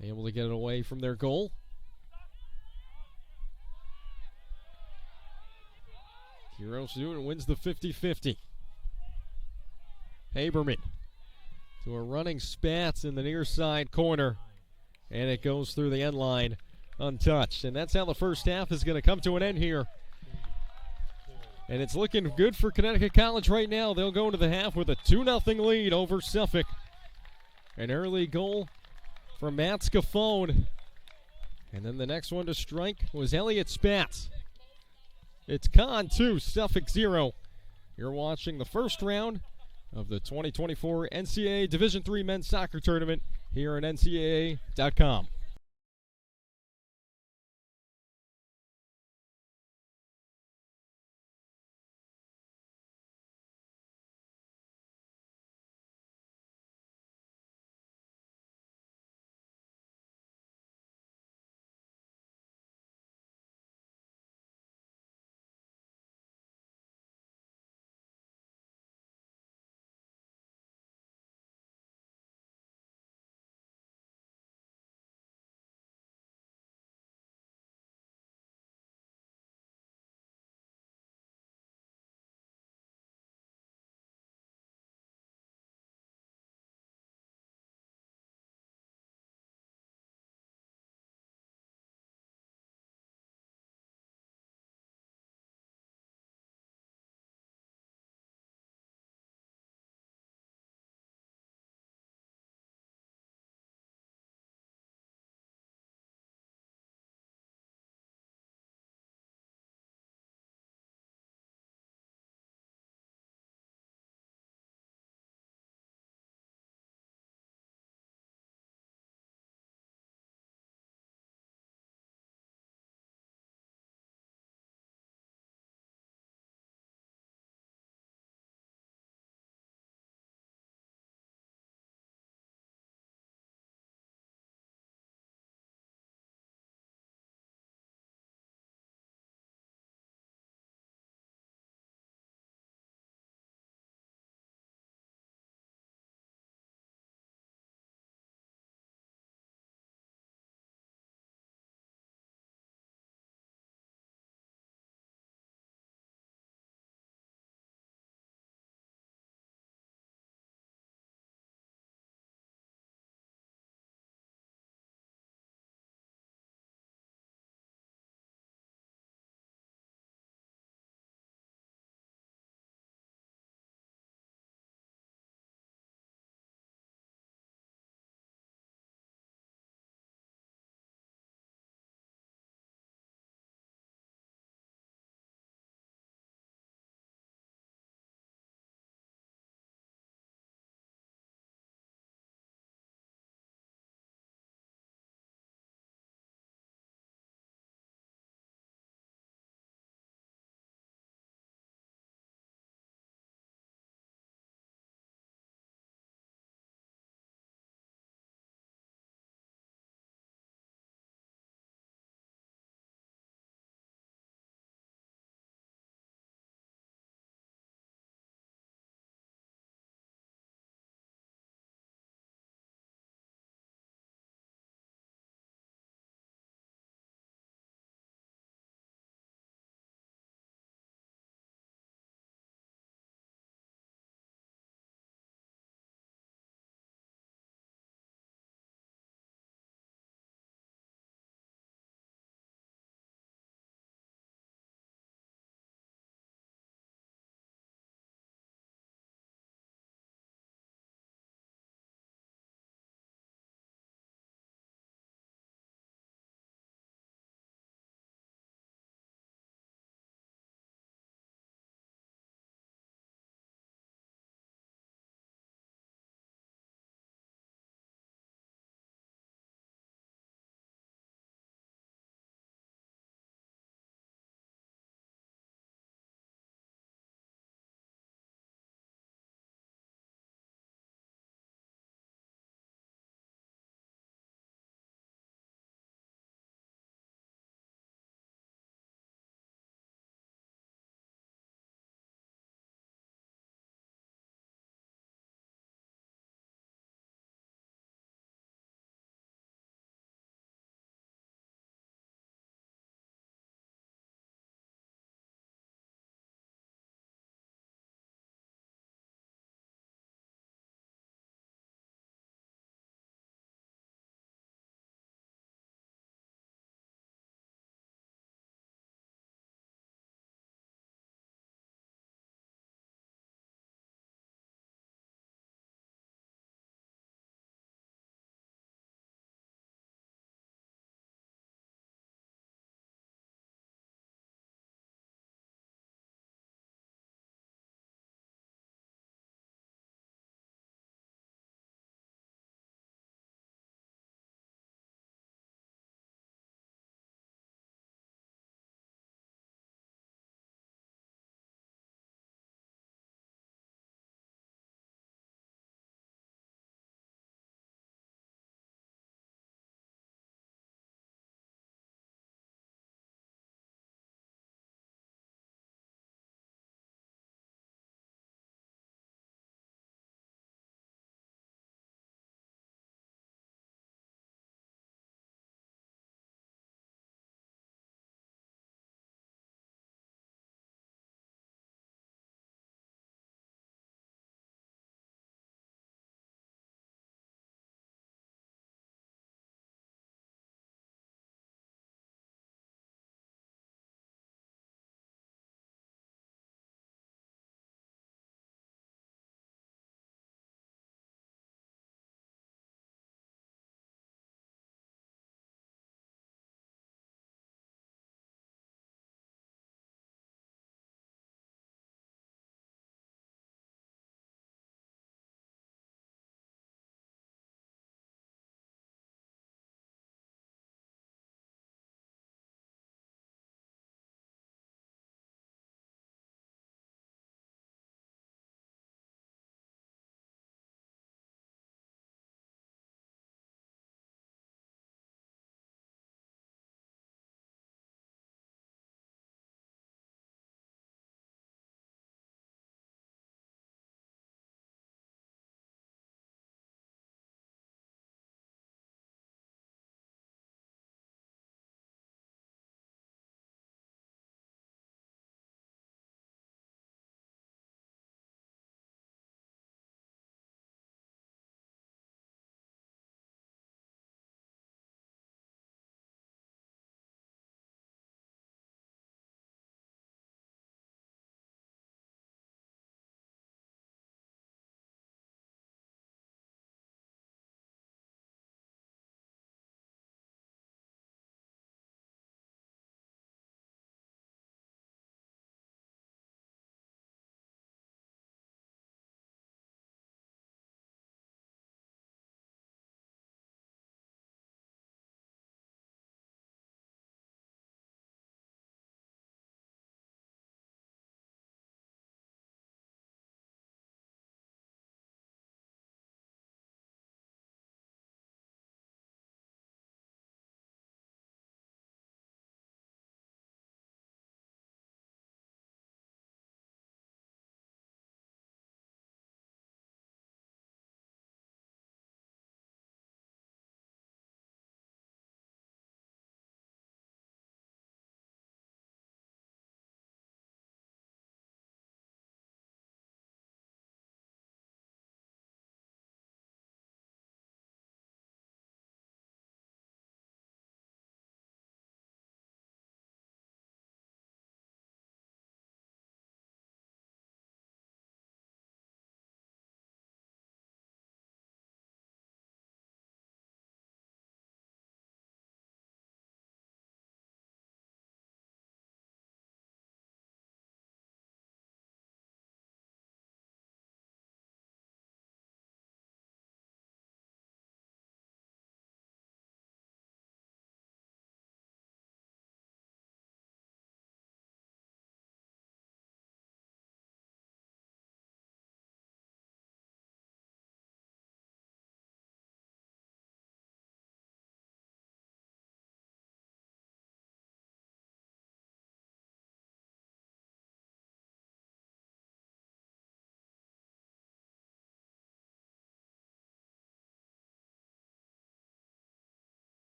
A: able to get it away from their goal. Kuros Newton wins the 50-50. Haberman to a running Spats in the near side corner. And it goes through the end line untouched. And that's how the first half is going to come to an end here. And it's looking good for Connecticut College right now. They'll go into the half with a 2-0 lead over Suffolk. An early goal from Matt Scafone. And then the next one to strike was Elliot Spats. It's Con 2, Suffolk 0. You're watching the first round of the 2024 NCAA Division III Men's Soccer Tournament here on NCAA.com.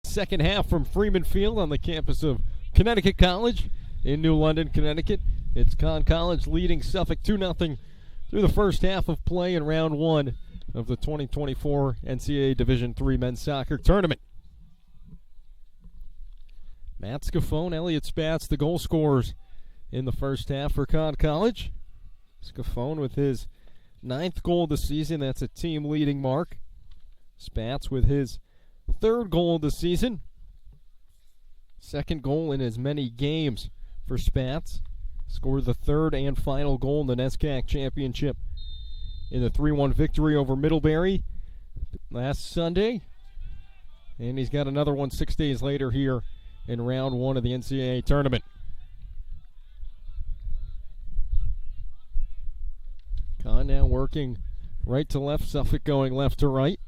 A: second half from Freeman Field on the campus of Connecticut College in New London, Connecticut. It's Conn College leading Suffolk 2-0 through the first half of play in round one of the 2024 NCAA Division III Men's Soccer Tournament. Matt Scafone, Elliot Spatz, the goal scorers in the first half for Conn College. Scafone with his 9th goal of the season. That's a team-leading mark. Spatz with his 3rd goal of the season. 2nd goal in as many games for Spatz. Scored the 3rd and final goal in the NESCAC Championship in the 3-1 victory over Middlebury last Sunday. And he's got another one 6 days later here in round one of the NCAA tournament. Conn now working right to left, Suffolk going left to right.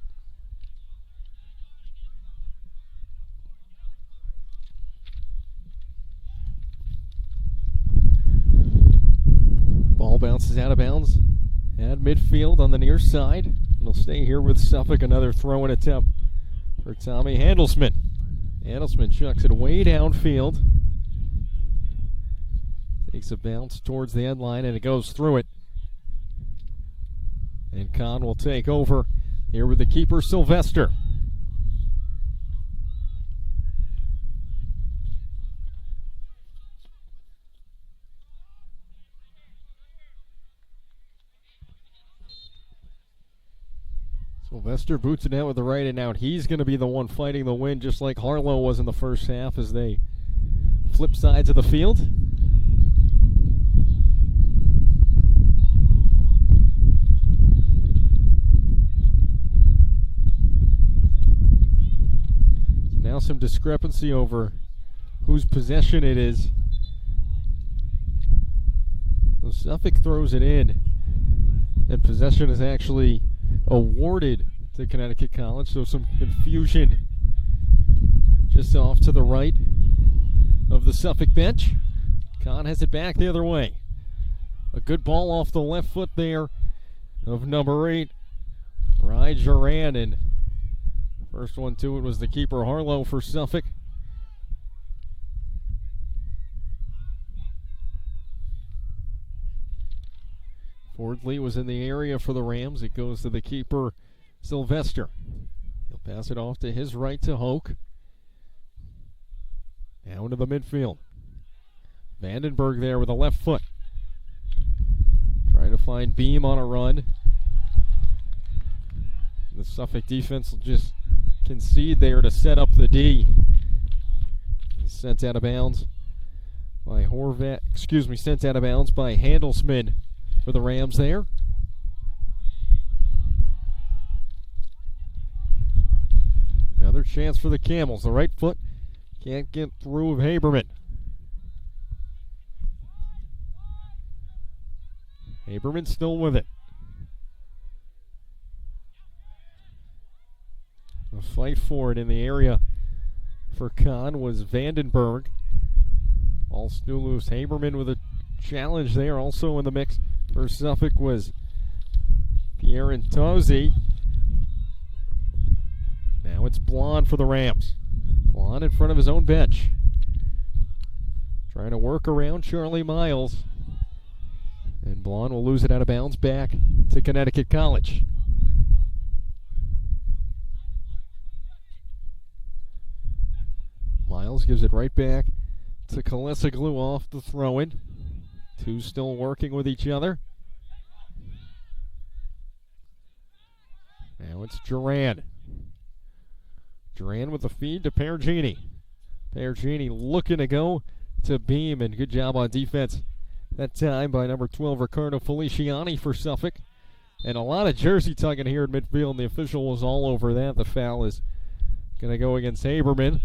A: Ball bounces out of bounds at midfield on the near side. It'll stay here with Suffolk. Another throw-in attempt for Tommy Handelsman. Handelsman chucks it way downfield. Takes a bounce towards the end line, and it goes through it. And Conn will take over here with the keeper, Sylvester. Sylvester boots it out with the right and out. He's going to be the one fighting the wind, just like Harlow was in the first half as they flip sides of the field. Now some discrepancy over whose possession it is. So Suffolk throws it in, and possession is actually awarded to Connecticut College, so some confusion just off to the right of the Suffolk bench. Conn has it back the other way. A good ball off the left foot there of number 8, Rye Duran, and first one to it was the keeper, Harlow, for Suffolk. Fordley was in the area for the Rams. It goes to the keeper, Sylvester. He'll pass it off to his right to Hoke. Now into the midfield. Vandenberg there with a left foot. Trying to find Beam on a run. The Suffolk defense will just concede there to set up the D. He's sent out of bounds by sent out of bounds by Handelsman for the Rams there. Another chance for the Camels. The right foot can't get through with Haberman. Haberman still with it. The fight for it in the area for Conn was Vandenberg. All still loose. Haberman with a challenge there. Also in the mix for Suffolk was Pierre Intozzi. Now it's Blond for the Rams. Blond in front of his own bench. Trying to work around Charlie Miles. And Blond will lose it out of bounds back to Connecticut College. Miles gives it right back to Kalesoglu off the throw-in. Two still working with each other. Now it's Duran. Duran with the feed to Perugini. Perugini looking to go to Beam, and good job on defense that time by number 12, Ricardo Feliciani for Suffolk. And a lot of jersey tugging here in midfield, and the official was all over that. The foul is going to go against Haberman.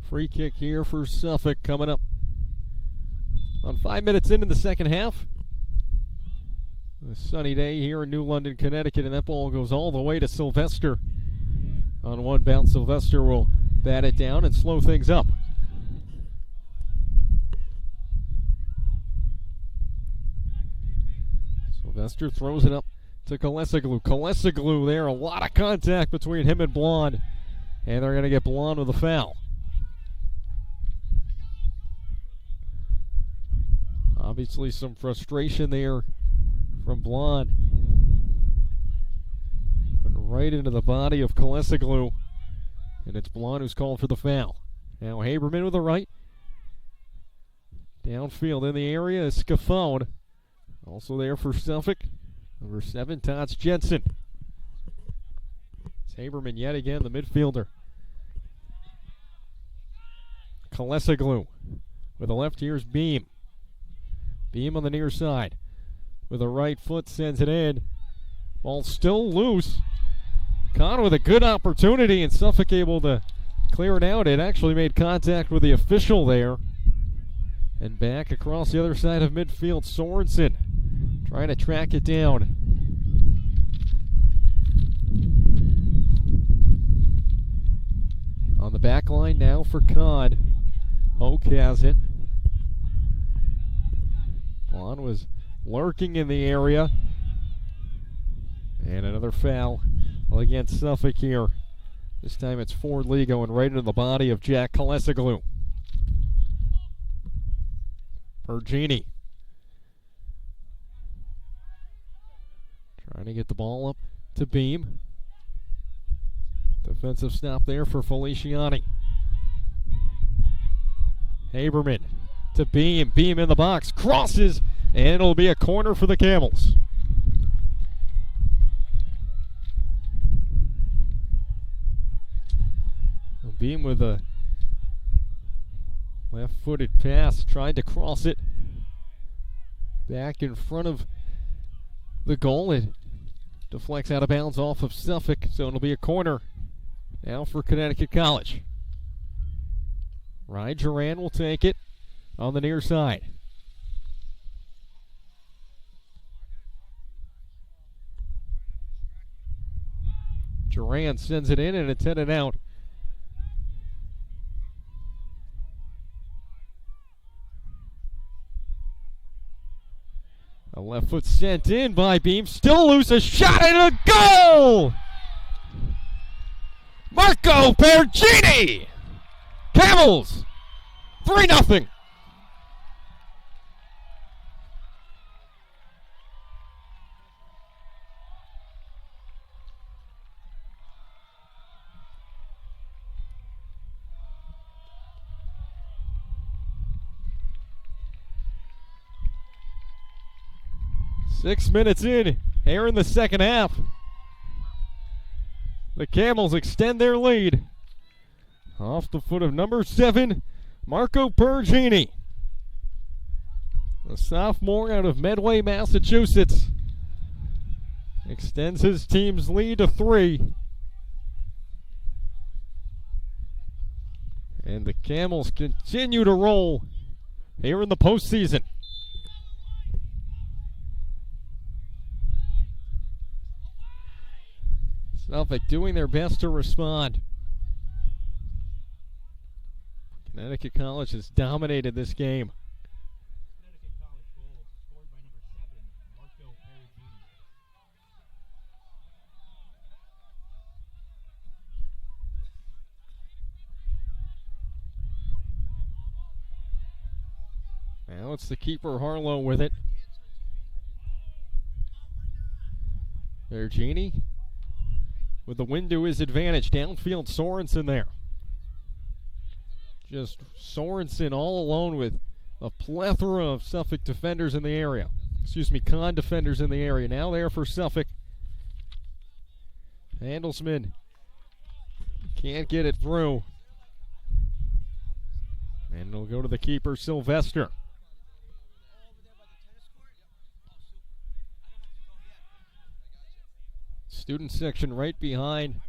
A: Free kick here for Suffolk coming up on 5 minutes into the second half. A sunny day here in New London, Connecticut, and that ball goes all the way to Sylvester. On one bounce, Sylvester will bat it down and slow things up. Sylvester throws it up to Kolesoglu. Kolesoglu there, a lot of contact between him and Blonde. And they're going to get Blonde with a foul. Obviously some frustration there from Blonde. But right into the body of Kolesoglu. And it's Blonde who's called for the foul. Now Haberman with the right. Downfield in the area is Scafone. Also there for Suffolk. Number 7, Tots Jensen. It's Haberman yet again, the midfielder. Kolesoglu with the left, here's Beam. Beam on the near side. With the right foot sends it in. Ball still loose. Kahn with a good opportunity and Suffolk able to clear it out. It actually made contact with the official there. And back across the other side of midfield, Sorensen trying to track it down. On the back line now for Kahn. Hoke has it. Blonde was lurking in the area. And another foul against Suffolk here. This time it's Ford Lee going right into the body of Jack Kolesoglu. Pergini trying to get the ball up to Beam. Defensive stop there for Feliciani. Haberman to Beam. Beam in the box. Crosses. And it'll be a corner for the Camels. Beam with a left-footed pass. Tried to cross it back in front of the goal. It deflects out of bounds off of Suffolk. So it'll be a corner now for Connecticut College. Ryan Duran will take it on the near side. Duran sends it in and it's headed out. A left foot sent in by Beam. Still loose. A shot and a goal! Marco Pergini! Camels! 3-0. Six minutes in, here in the second half. The Camels extend their lead. Off the foot of number 7, Marco Pergini. A sophomore out of Medway, Massachusetts. Extends his team's lead to 3. And the Camels continue to roll here in the postseason. Suffolk doing their best to respond. Connecticut College has dominated this game.
B: Connecticut College goal scored by number 7, Marco Pergini.
A: Now it's the keeper Harlow with it. Pergini with the wind to his advantage. Downfield, Sorensen there. Just Sorensen all alone with a plethora of Suffolk defenders in the area. Con defenders in the area. Now there for Suffolk. Handelsman can't get it through. And it'll go to the keeper, Sylvester. Student section right behind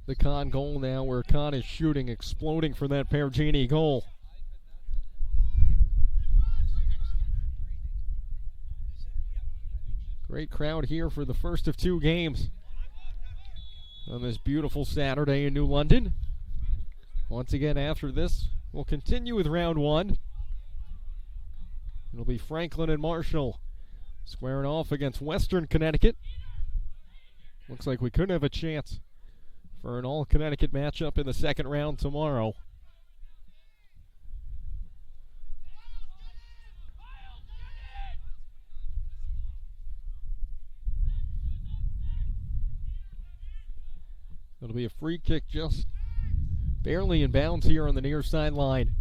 A: the Kahn goal now, where Kahn is shooting, exploding for that Pergini goal. Great crowd here for the first of 2 games on this beautiful Saturday in New London. Once again, after this, we'll continue with round one. It'll be Franklin and Marshall squaring off against Western Connecticut. Looks like we could have a chance for an all-Connecticut matchup in the second round tomorrow. It'll be a free kick just barely in bounds here on the near sideline.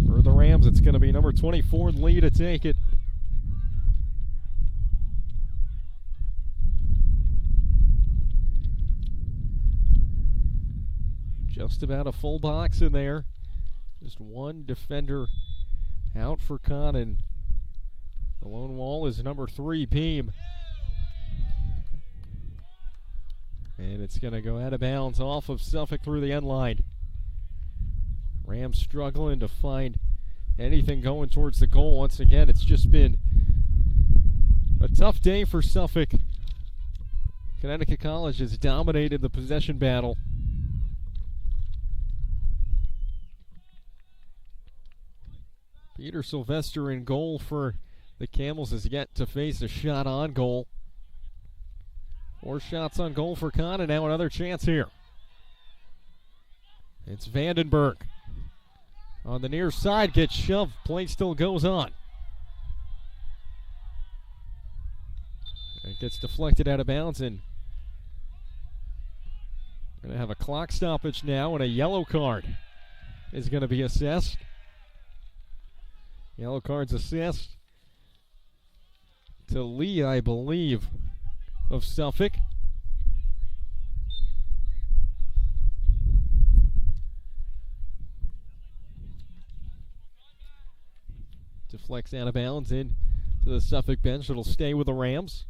A: For the Rams, it's going to be number 24, Lee, to take it. Just about a full box in there. Just one defender out for Connon. The lone wall is number 3, Beam. And it's going to go out of bounds off of Suffolk through the end line. Rams struggling to find anything going towards the goal. Once again, it's just been a tough day for Suffolk. Connecticut College has dominated the possession battle. Peter Sylvester in goal for the Camels has yet to face a shot on goal. 4 shots on goal for Connon. Now another chance here. It's Vandenberg. On the near side, gets shoved. Play still goes on. It gets deflected out of bounds, and going to have a clock stoppage now, and a yellow card is going to be assessed. Yellow card's assessed to Lee, I believe, of Suffolk. Deflects out of bounds in to the Suffolk bench. It'll stay with the Rams.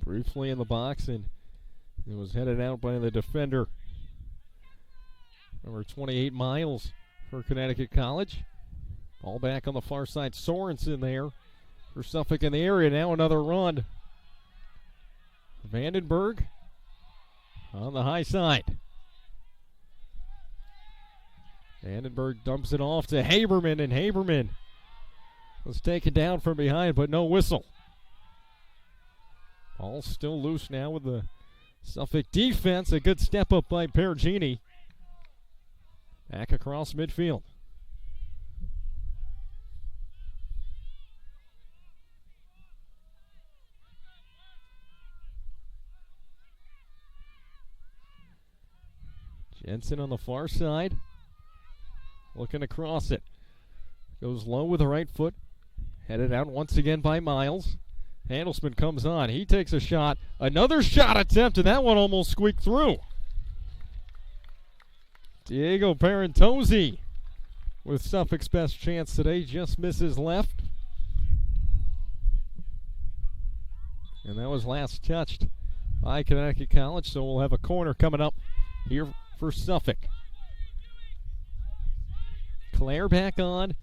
A: Briefly in the box, and it was headed out by the defender. Number 28, Miles for Connecticut College. Ball back on the far side. Sorensen there for Suffolk in the area. Now another run. Vandenberg on the high side. Vandenberg dumps it off to Haberman, and Haberman was taken down from behind, but no whistle. All still loose now with the Suffolk defense. A good step up by Perugini. Back across midfield. Jensen on the far side. Looking to cross it. Goes low with the right foot. Headed out once again by Miles. Handelsman comes on. He takes a shot. Another shot attempt, and that one almost squeaked through. Diego Parentozzi with Suffolk's best chance today. Just misses left. And that was last touched by Connecticut College, so we'll have a corner coming up here for Suffolk. Claire back on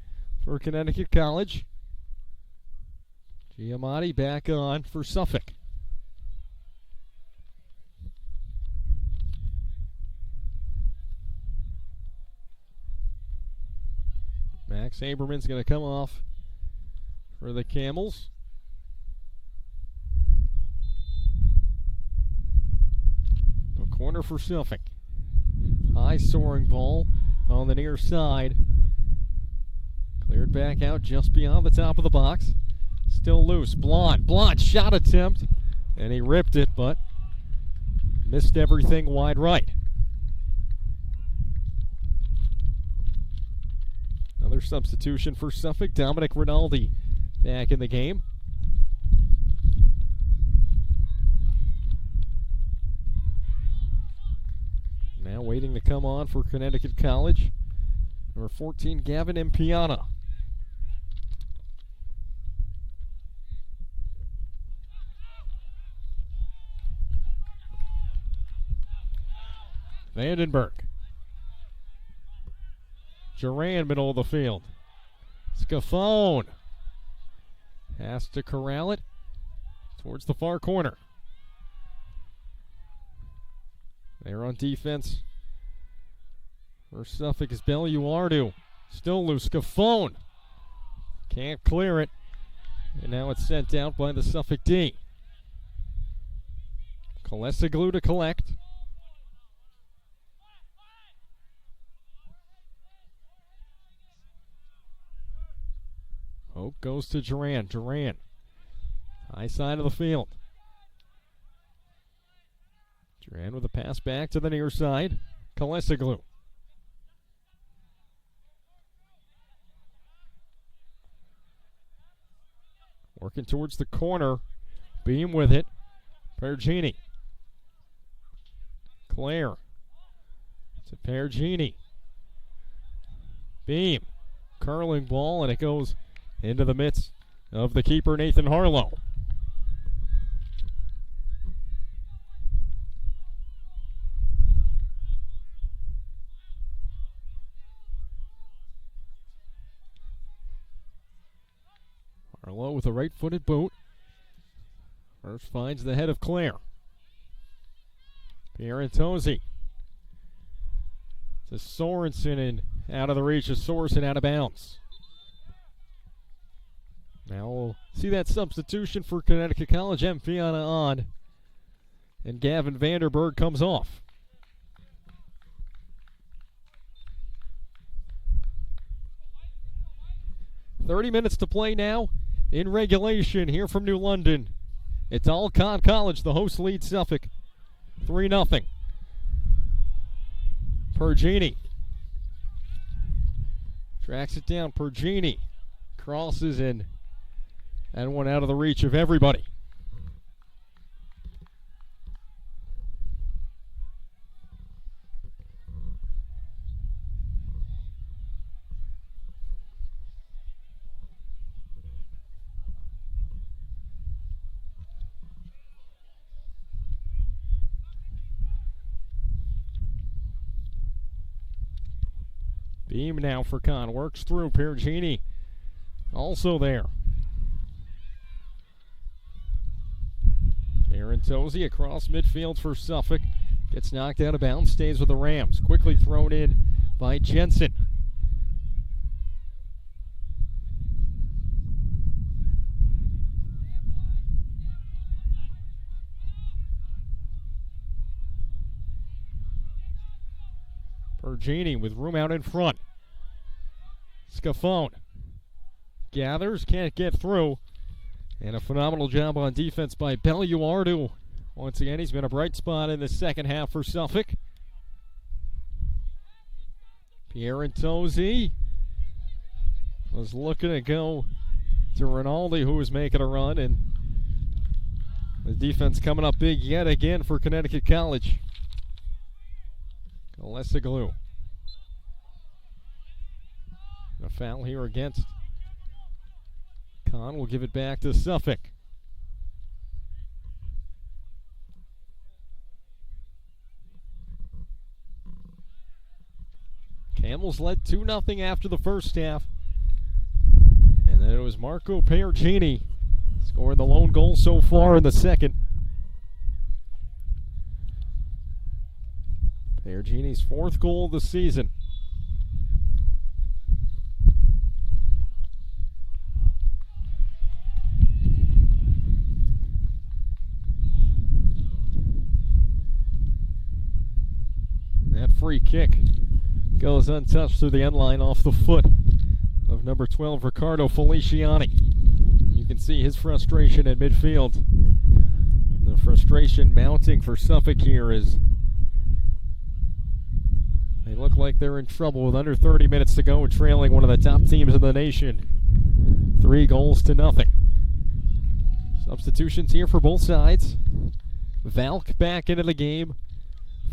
A: for Connecticut College. Giamatti back on for Suffolk. Max Haberman's going to come off for the Camels. A corner for Suffolk. High soaring ball on the near side. Cleared back out just beyond the top of the box. Still loose. Blonde shot attempt, and he ripped it, but missed everything wide right. Another substitution for Suffolk. Dominic Rinaldi back in the game. Now waiting to come on for Connecticut College. Number 14, Gavin Impiana. Vandenberg. Duran, middle of the field. Scafone has to corral it towards the far corner. There on defense for Suffolk is Belluardo. Still loose. Scafone can't clear it. And now it's sent out by the Suffolk D. Kalesoglu to collect. Hope goes to Duran. Duran, high side of the field. Duran with a pass back to the near side. Kalesoglu. Working towards the corner. Beam with it. Pergini. Claire to Pergini. Beam. Curling ball, and it goes into the midst of the keeper, Nathan Harlow. Harlow with a right-footed boot. First finds the head of Claire. Pierantozzi to Sorensen, and out of the reach of Sorensen, out of bounds. Now we'll see that substitution for Connecticut College. Fiona on, and Gavin Vanderberg comes off. .30 minutes to play now in regulation here from New London. It's all Conn College. The host leads Suffolk 3-0. Pergini tracks it down. Pergini crosses in, and one out of the reach of everybody. Beam now for Conn. Works through. Pergini also there. Pierantozzi across midfield for Suffolk. Gets knocked out of bounds. Stays with the Rams. Quickly thrown in by Jensen. Pergini with room out in front. Scafone gathers, can't get through. And a phenomenal job on defense by Belluardo. Once again, he's been a bright spot in the second half for Suffolk. Pierantozzi was looking to go to Rinaldi, who was making a run. And the defense coming up big yet again for Connecticut College. Kalesoglu. A foul here against Conn. Will give it back to Suffolk. Camels led 2-0 after the first half. And then it was Marco Pergini scoring the lone goal so far in the second. Pergini's fourth goal of the season. That free kick goes untouched through the end line off the foot of number 12, Riccardo Feliciani. You can see his frustration at midfield. The frustration mounting for Suffolk here is they look like they're in trouble with under 30 minutes to go and trailing one of the top teams in the nation. 3-0. Substitutions here for both sides. Valk back into the game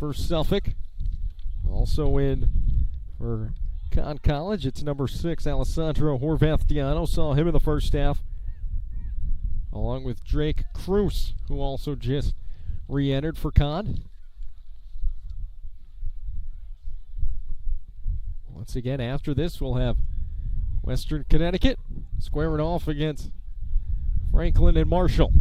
A: for Suffolk. Also in for Conn College, it's number 6, Alessandro Horvath-Diano. Saw him in the first half, along with Drake Cruz, who also just re-entered for Conn. Once again, after this, we'll have Western Connecticut squaring off against Franklin and Marshall.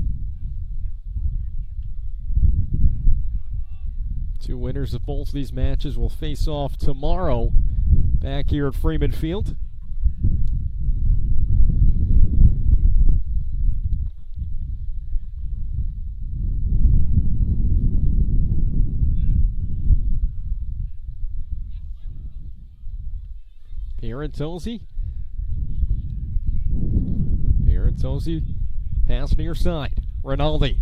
A: Two winners of both these matches will face off tomorrow back here at Freeman Field. Pierantozzi pass near side. Rinaldi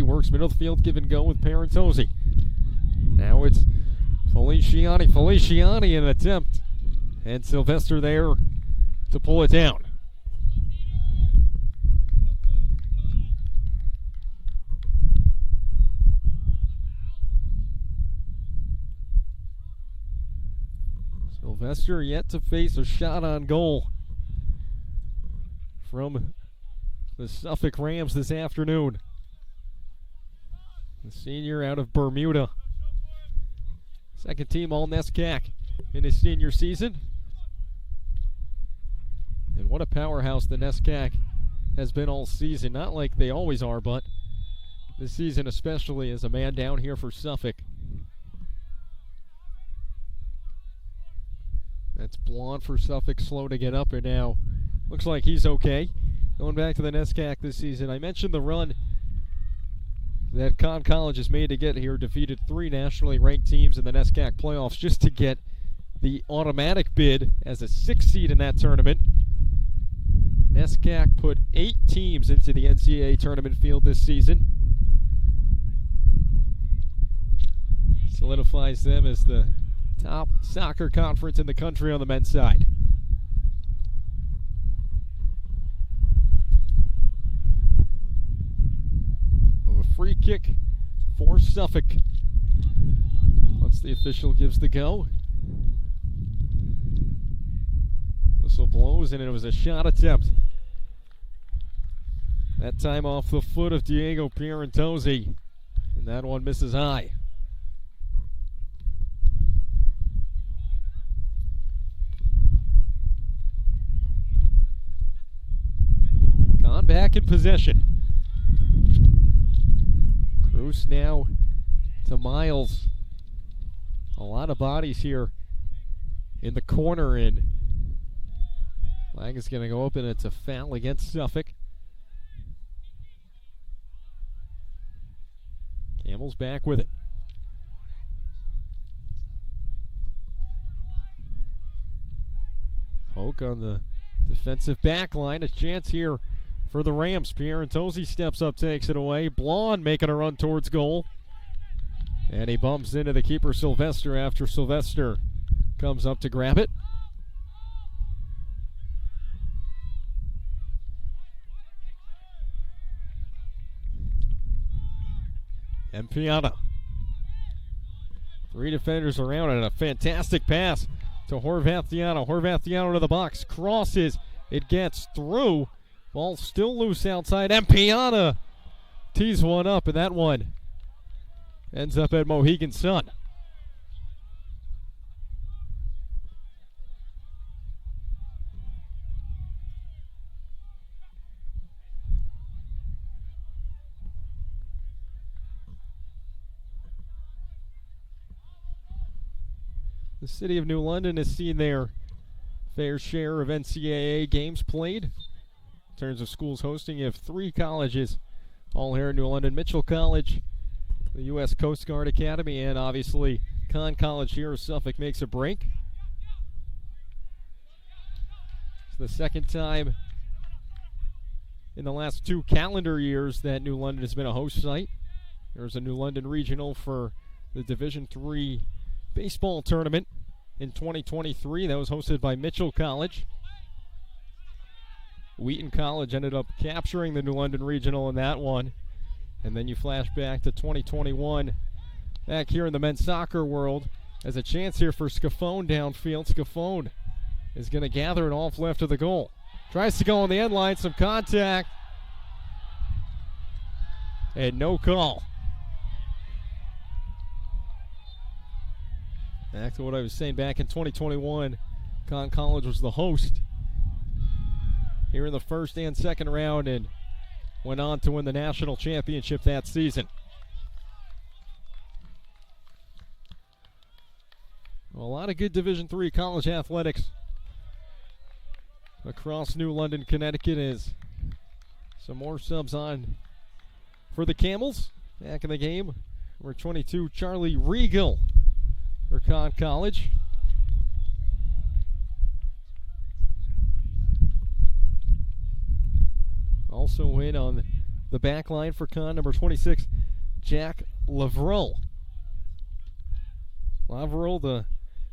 A: works middle of the field, give and go with Pierantozzi. Now it's Feliciani in an attempt, and Sylvester there to pull it down. Sylvester yet to face a shot on goal from the Suffolk Rams this afternoon. The senior out of Bermuda. Second team All-NESCAC in his senior season. And what a powerhouse the NESCAC has been all season. Not like they always are, but this season especially as a man down here for Suffolk. That's Blonde for Suffolk, slow to get up, and now looks like he's okay. Going back to the NESCAC this season, I mentioned the run that Conn College has made to get here, defeated 3 nationally ranked teams in the NESCAC playoffs just to get the automatic bid as a 6th seed in that tournament. NESCAC put 8 teams into the NCAA tournament field this season. Solidifies them as the top soccer conference in the country on the men's side. A free kick for Suffolk. Once the official gives the go. Whistle blows, and it was a shot attempt. That time off the foot of Diego Pierantozzi, and that one misses high. Conn back in possession. Cruz now to Miles. A lot of bodies here in the corner, and flag is going to go up, and it's a foul against Suffolk. Campbell's back with it. Hoke on the defensive back line. A chance here for the Rams. Pierantozzi steps up, takes it away. Blonde making a run towards goal. And he bumps into the keeper, Sylvester, after Sylvester comes up to grab it. And Piana. 3 defenders around, and a fantastic pass to Horvathiano. Horvathiano to the box. Crosses. It gets through. Ball still loose outside. And Piana tees one up, and that one ends up at Mohegan Sun. The city of New London has seen their fair share of NCAA games played. In terms of schools hosting, you have 3 colleges all here in New London. Mitchell College, the U.S. Coast Guard Academy, and obviously Conn College here. Suffolk makes a break. It's the second time in the last 2 calendar years that New London has been a host site. There's a New London regional for the Division III baseball tournament in 2023. That was hosted by Mitchell College. Wheaton College ended up capturing the New London regional in that one. And then you flash back to 2021 back here in the men's soccer world as a chance here for Scafone downfield. Scafone is going to gather it off left of the goal. Tries to go on the end line, some contact, and no call. Back to what I was saying, back in 2021, Conn College was the host here in the first and second round and went on to win the national championship that season. Well, a lot of good Division III college athletics across New London, Connecticut, as some more subs on for the Camels. Back in the game, number 22, Charlie Regal for Conn College. Also in on the back line for Conn, number 26, Jack Lavrel. Lavrel, the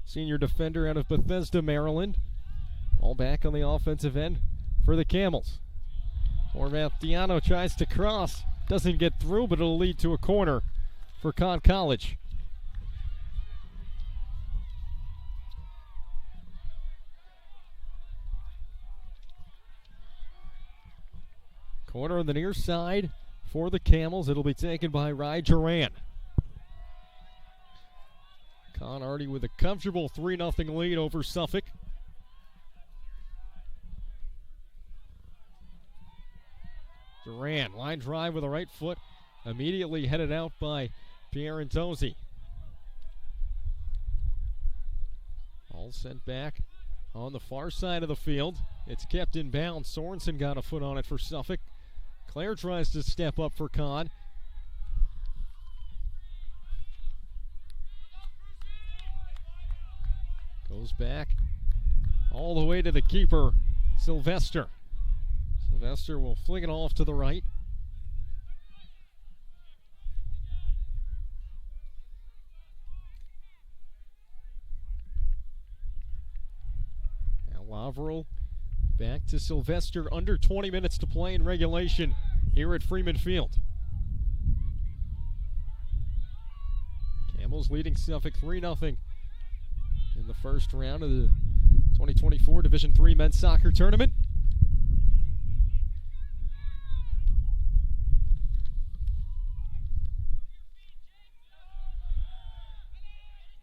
A: senior defender out of Bethesda, Maryland. All back on the offensive end for the Camels. Horvath Diano tries to cross. Doesn't get through, but it'll lead to a corner for Conn College. Corner on the near side for the Camels. It'll be taken by Ry Duran. Conn already with a comfortable 3-0 lead over Suffolk. Duran, line drive with a right foot, immediately headed out by Pierre Antozzi. All sent back on the far side of the field. It's kept in bounds. Sorensen got a foot on it for Suffolk. Clare tries to step up for Conn. Goes back all the way to the keeper, Sylvester. Sylvester will fling it off to the right. Now Lavrel back to Sylvester. Under 20 minutes to play in regulation here at Freeman Field. Camels leading Suffolk 3-0 in the first round of the 2024 Division III Men's Soccer Tournament.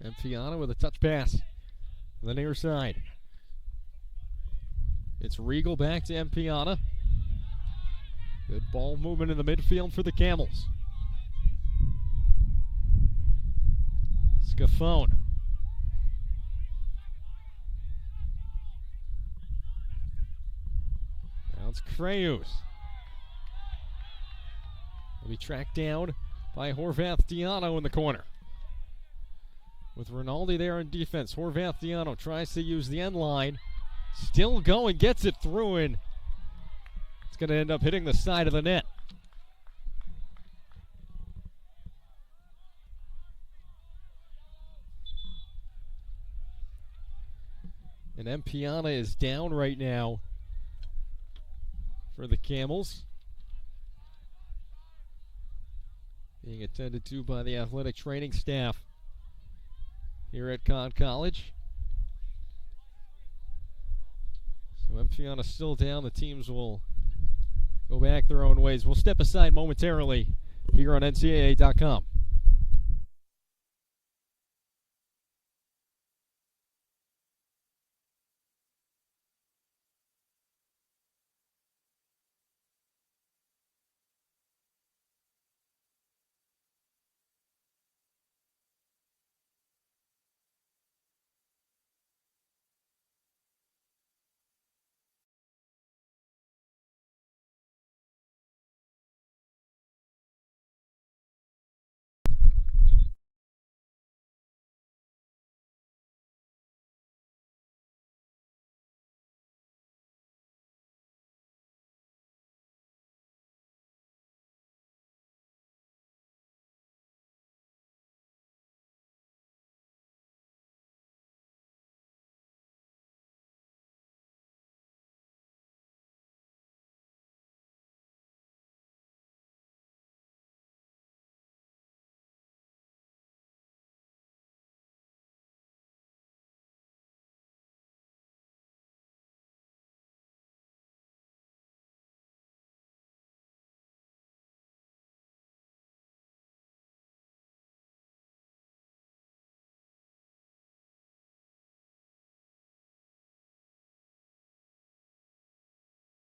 A: Empiana with a touch pass on the near side. It's Regal back to Empiana. Good ball movement in the midfield for the Camels. Scafone. Now it's Crayus. Will be tracked down by Horvath Diano in the corner. With Rinaldi there in defense, Horvath Diano tries to use the end line. Still going, gets it through, and it's going to end up hitting the side of the net. And Empiana is down right now for the Camels. Being attended to by the athletic training staff here at Conn College. So Empiana still down. The teams will go back their own ways. We'll step aside momentarily here on NCAA.com.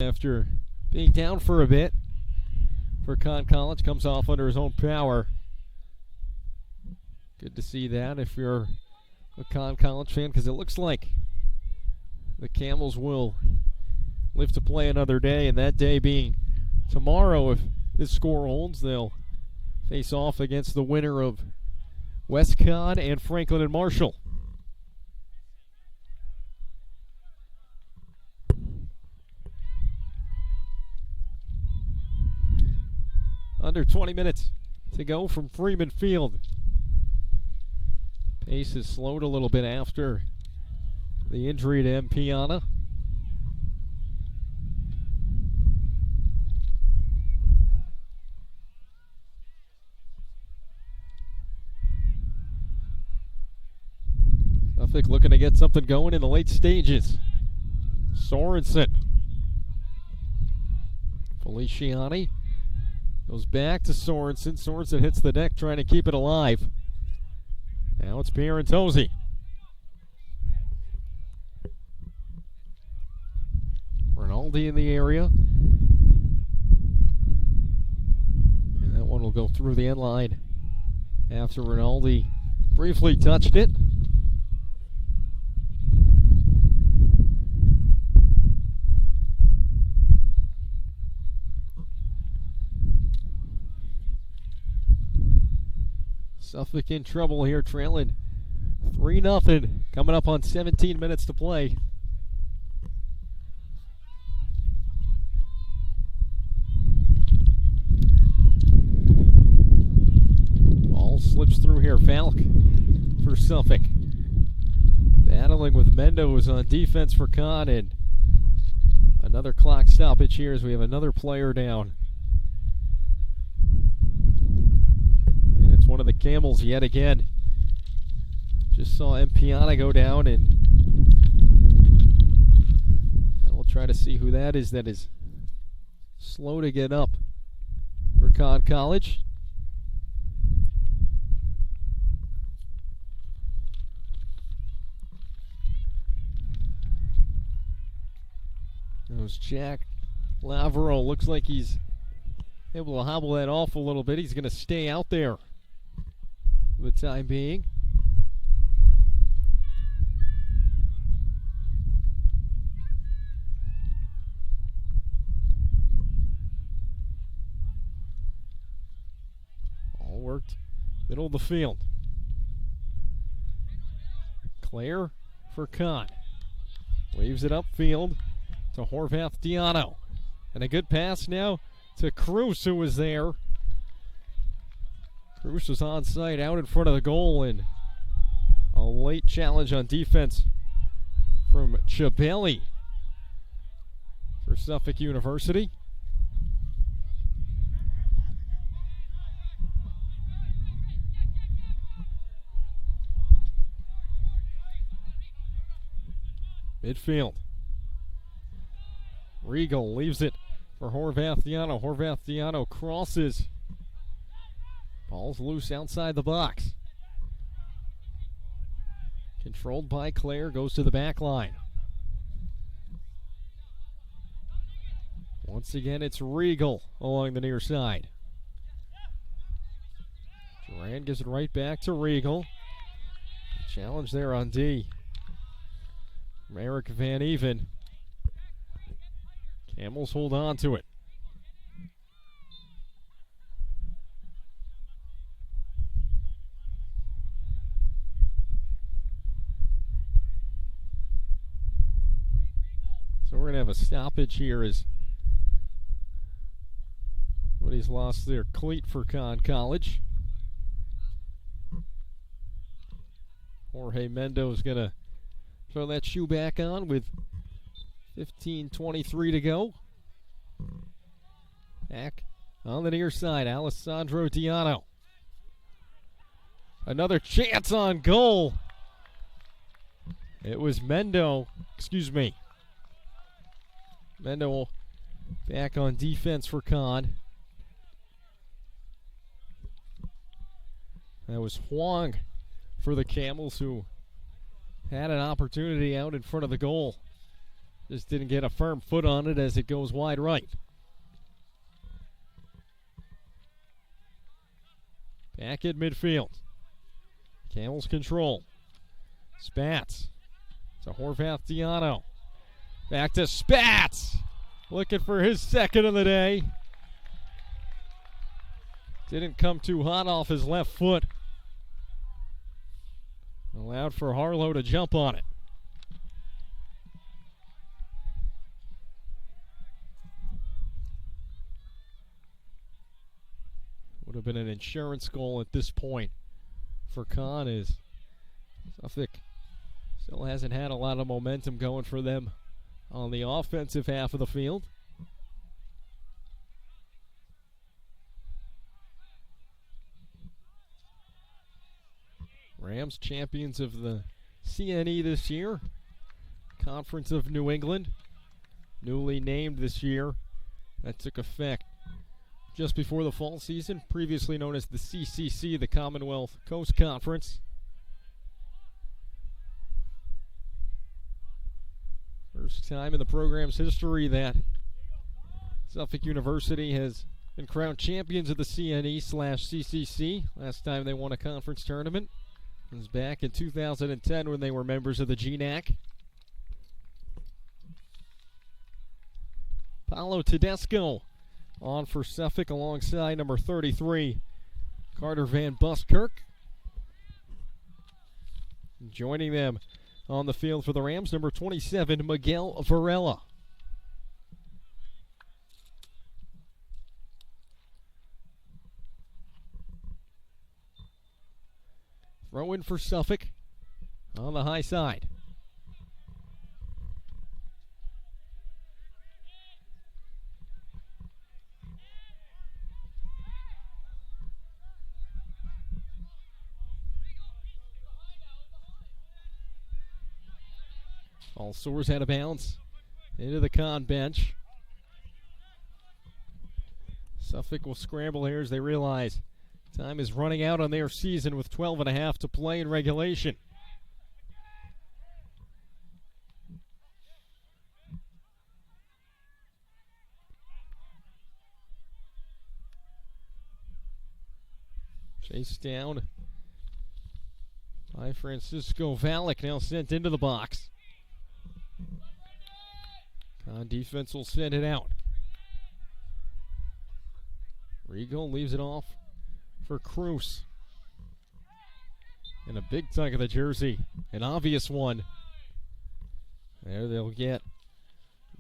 A: after being down for a bit for Conn College. Comes off under his own power. Good to see that if you're a Conn College fan, because it looks like the Camels will live to play another day, and that day being tomorrow. If this score holds, they'll face off against the winner of West Conn and Franklin and Marshall. Under 20 minutes to go from Freeman Field. Pace has slowed a little bit after the injury to Mpiana. Suffolk looking to get something going in the late stages. Sorensen. Feliciani goes back to Sorensen. Sorensen hits the deck trying to keep it alive. Now it's Pierantozzi. Rinaldi in the area. And that one will go through the end line after Rinaldi briefly touched it. Suffolk in trouble here, trailing 3-0, coming up on 17 minutes to play. Ball slips through here, Falk for Suffolk. Battling with Mendoz on defense for Conn, and another clock stoppage here as we have another player down. One of the Camels yet again. Just saw Mpiana go down, and we'll try to see who that is slow to get up for Conn College. There's Jack Lavero. Looks like he's able to hobble that off a little bit. He's going to stay out there for the time being. All worked middle of the field. Claire for Conn. Leaves it upfield to Horvath Diano. And a good pass now to Cruz, who was there. Cruz was on site out in front of the goal, and a late challenge on defense from Chabeli for Suffolk University. Midfield. Regal leaves it for Horvath Diano. Horvath Diano crosses. Ball's loose outside the box. Controlled by Claire, goes to the back line. Once again, it's Regal along the near side. Duran gives it right back to Regal. Challenge there on D from Eric Van Even. Camels hold on to it. So we're going to have a stoppage here as somebody's lost their cleat for Conn College. Jorge Mendo's going to throw that shoe back on with 15:23 to go. Back on the near side, Alessandro Diano. Another chance on goal. It was Mendo back on defense for Conn. That was Huang for the Camels, who had an opportunity out in front of the goal. Just didn't get a firm foot on it as it goes wide right. Back at midfield. Camels control. Spatz to Horvath Diano. Back to Spatz. Looking for his second of the day. Didn't come too hot off his left foot. Allowed for Harlow to jump on it. Would have been an insurance goal at this point for Kahn, as Suffolk still hasn't had a lot of momentum going for them on the offensive half of the field. Rams champions of the CNE this year. Conference of New England, newly named this year. That took effect just before the fall season, previously known as the CCC, the Commonwealth Coast Conference. First time in the program's history that Suffolk University has been crowned champions of the CNE/CCC. Last time they won a conference tournament was back in 2010 when they were members of the GNAC. Paulo Tedesco on for Suffolk alongside number 33, Carter Van Buskirk. Joining them on the field for the Rams, number 27, Miguel Varela. Throw in for Suffolk on the high side. All soars out of bounds into the Kahn bench. Suffolk will scramble here as they realize time is running out on their season with 12 and a half to play in regulation. Chased down by Francisco Valek, now sent into the box. Defense will send it out. Regal leaves it off for Cruz. And a big tug of the jersey, an obvious one. There they'll get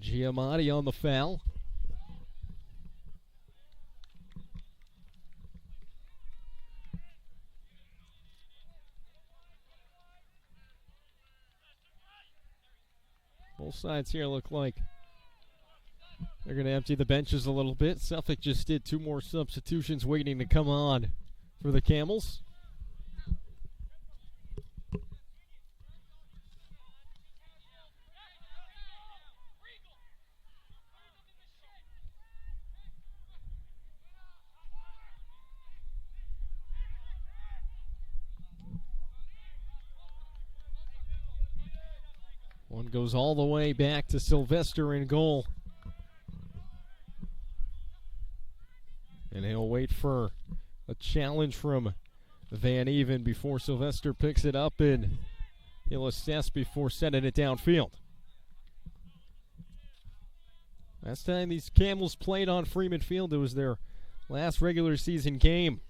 A: Giamatti on the foul. Both sides here look like they're going to empty the benches a little bit. Suffolk just did 2 more substitutions waiting to come on for the Camels. One goes all the way back to Sylvester in goal. And he'll wait for a challenge from Van Even before Sylvester picks it up, and he'll assess before sending it downfield. Last time these Camels played on Freeman Field, it was their last regular season game.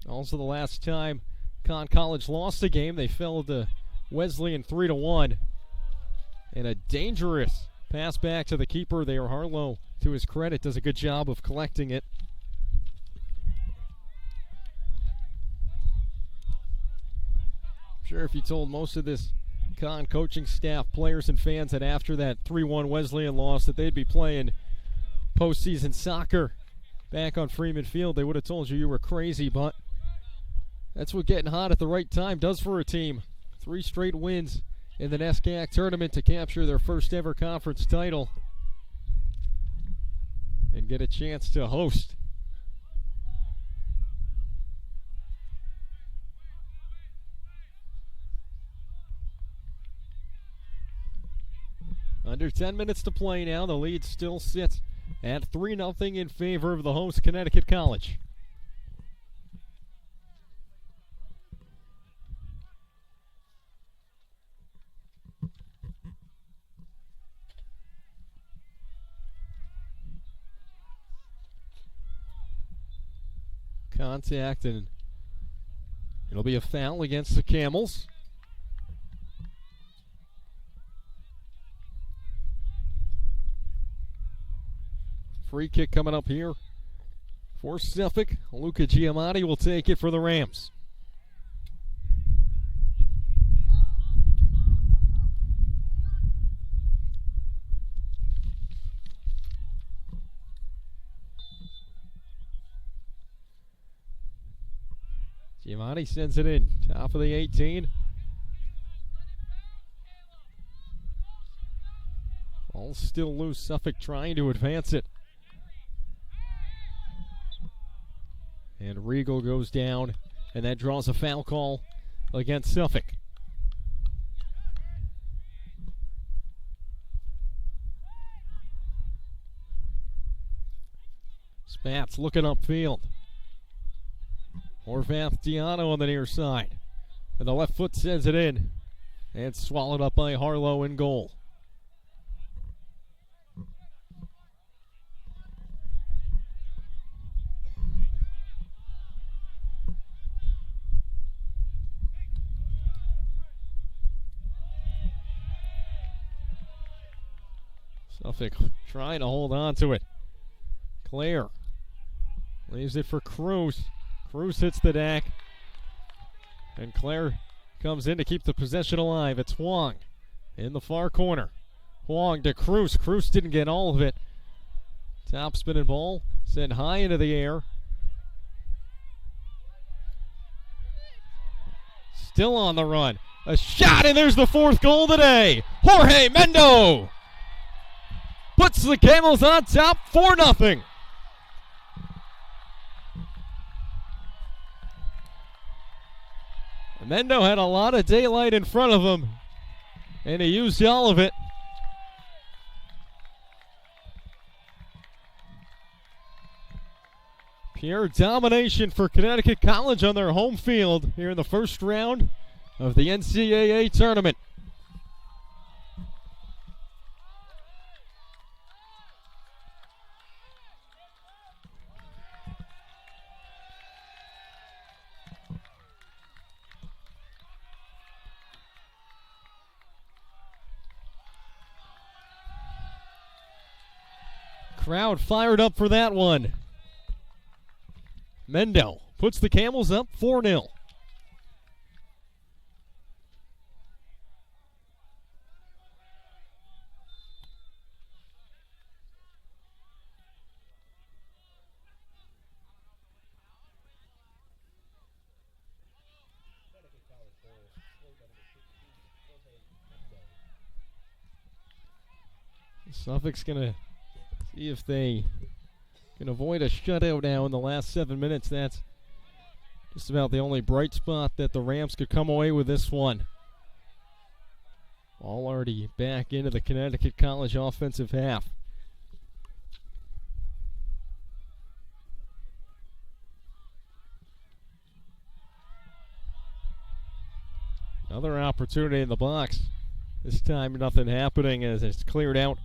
A: Also the last time Conn College lost a game, they fell to Wesleyan 3-1. And a dangerous pass back to the keeper there. Harlow, to his credit, does a good job of collecting it. Sure, if you told most of this Conn coaching staff, players, and fans that after that 3-1 Wesleyan loss that they'd be playing postseason soccer back on Freeman Field, they would have told you were crazy, but that's what getting hot at the right time does for a team. 3 straight wins in the NCAA tournament to capture their first ever conference title and get a chance to host. Under 10 minutes to play now. The lead still sits at 3-0 in favor of the host Connecticut College. Contact, and it'll be a foul against the Camels. Free kick coming up here for Suffolk. Luca Giamatti will take it for the Rams. Giamatti sends it in, top of the 18. All still loose. Suffolk trying to advance it. And Regal goes down, and that draws a foul call against Suffolk. Spats looking upfield. Horvath Diano on the near side. And the left foot sends it in. And swallowed up by Harlow in goal. Suffolk trying to hold on to it. Claire leaves it for Cruz. Cruz hits the deck. And Claire comes in to keep the possession alive. It's Huang in the far corner. Huang to Cruz. Cruz didn't get all of it. Top spinning ball sent high into the air. Still on the run. A shot, and there's the fourth goal today. Jorge Mendo puts the Camels on top 4-0. Mendo had a lot of daylight in front of him, and he used all of it. Pure domination for Connecticut College on their home field here in the first round of the NCAA tournament. Crowd fired up for that one. Mendo puts the Camels up 4-0. Suffolk's going to see if they can avoid a shutout now in the last 7 minutes. That's just about the only bright spot that the Rams could come away with this one. All already back into the Connecticut College offensive half. Another opportunity in the box. This time nothing happening as it's cleared out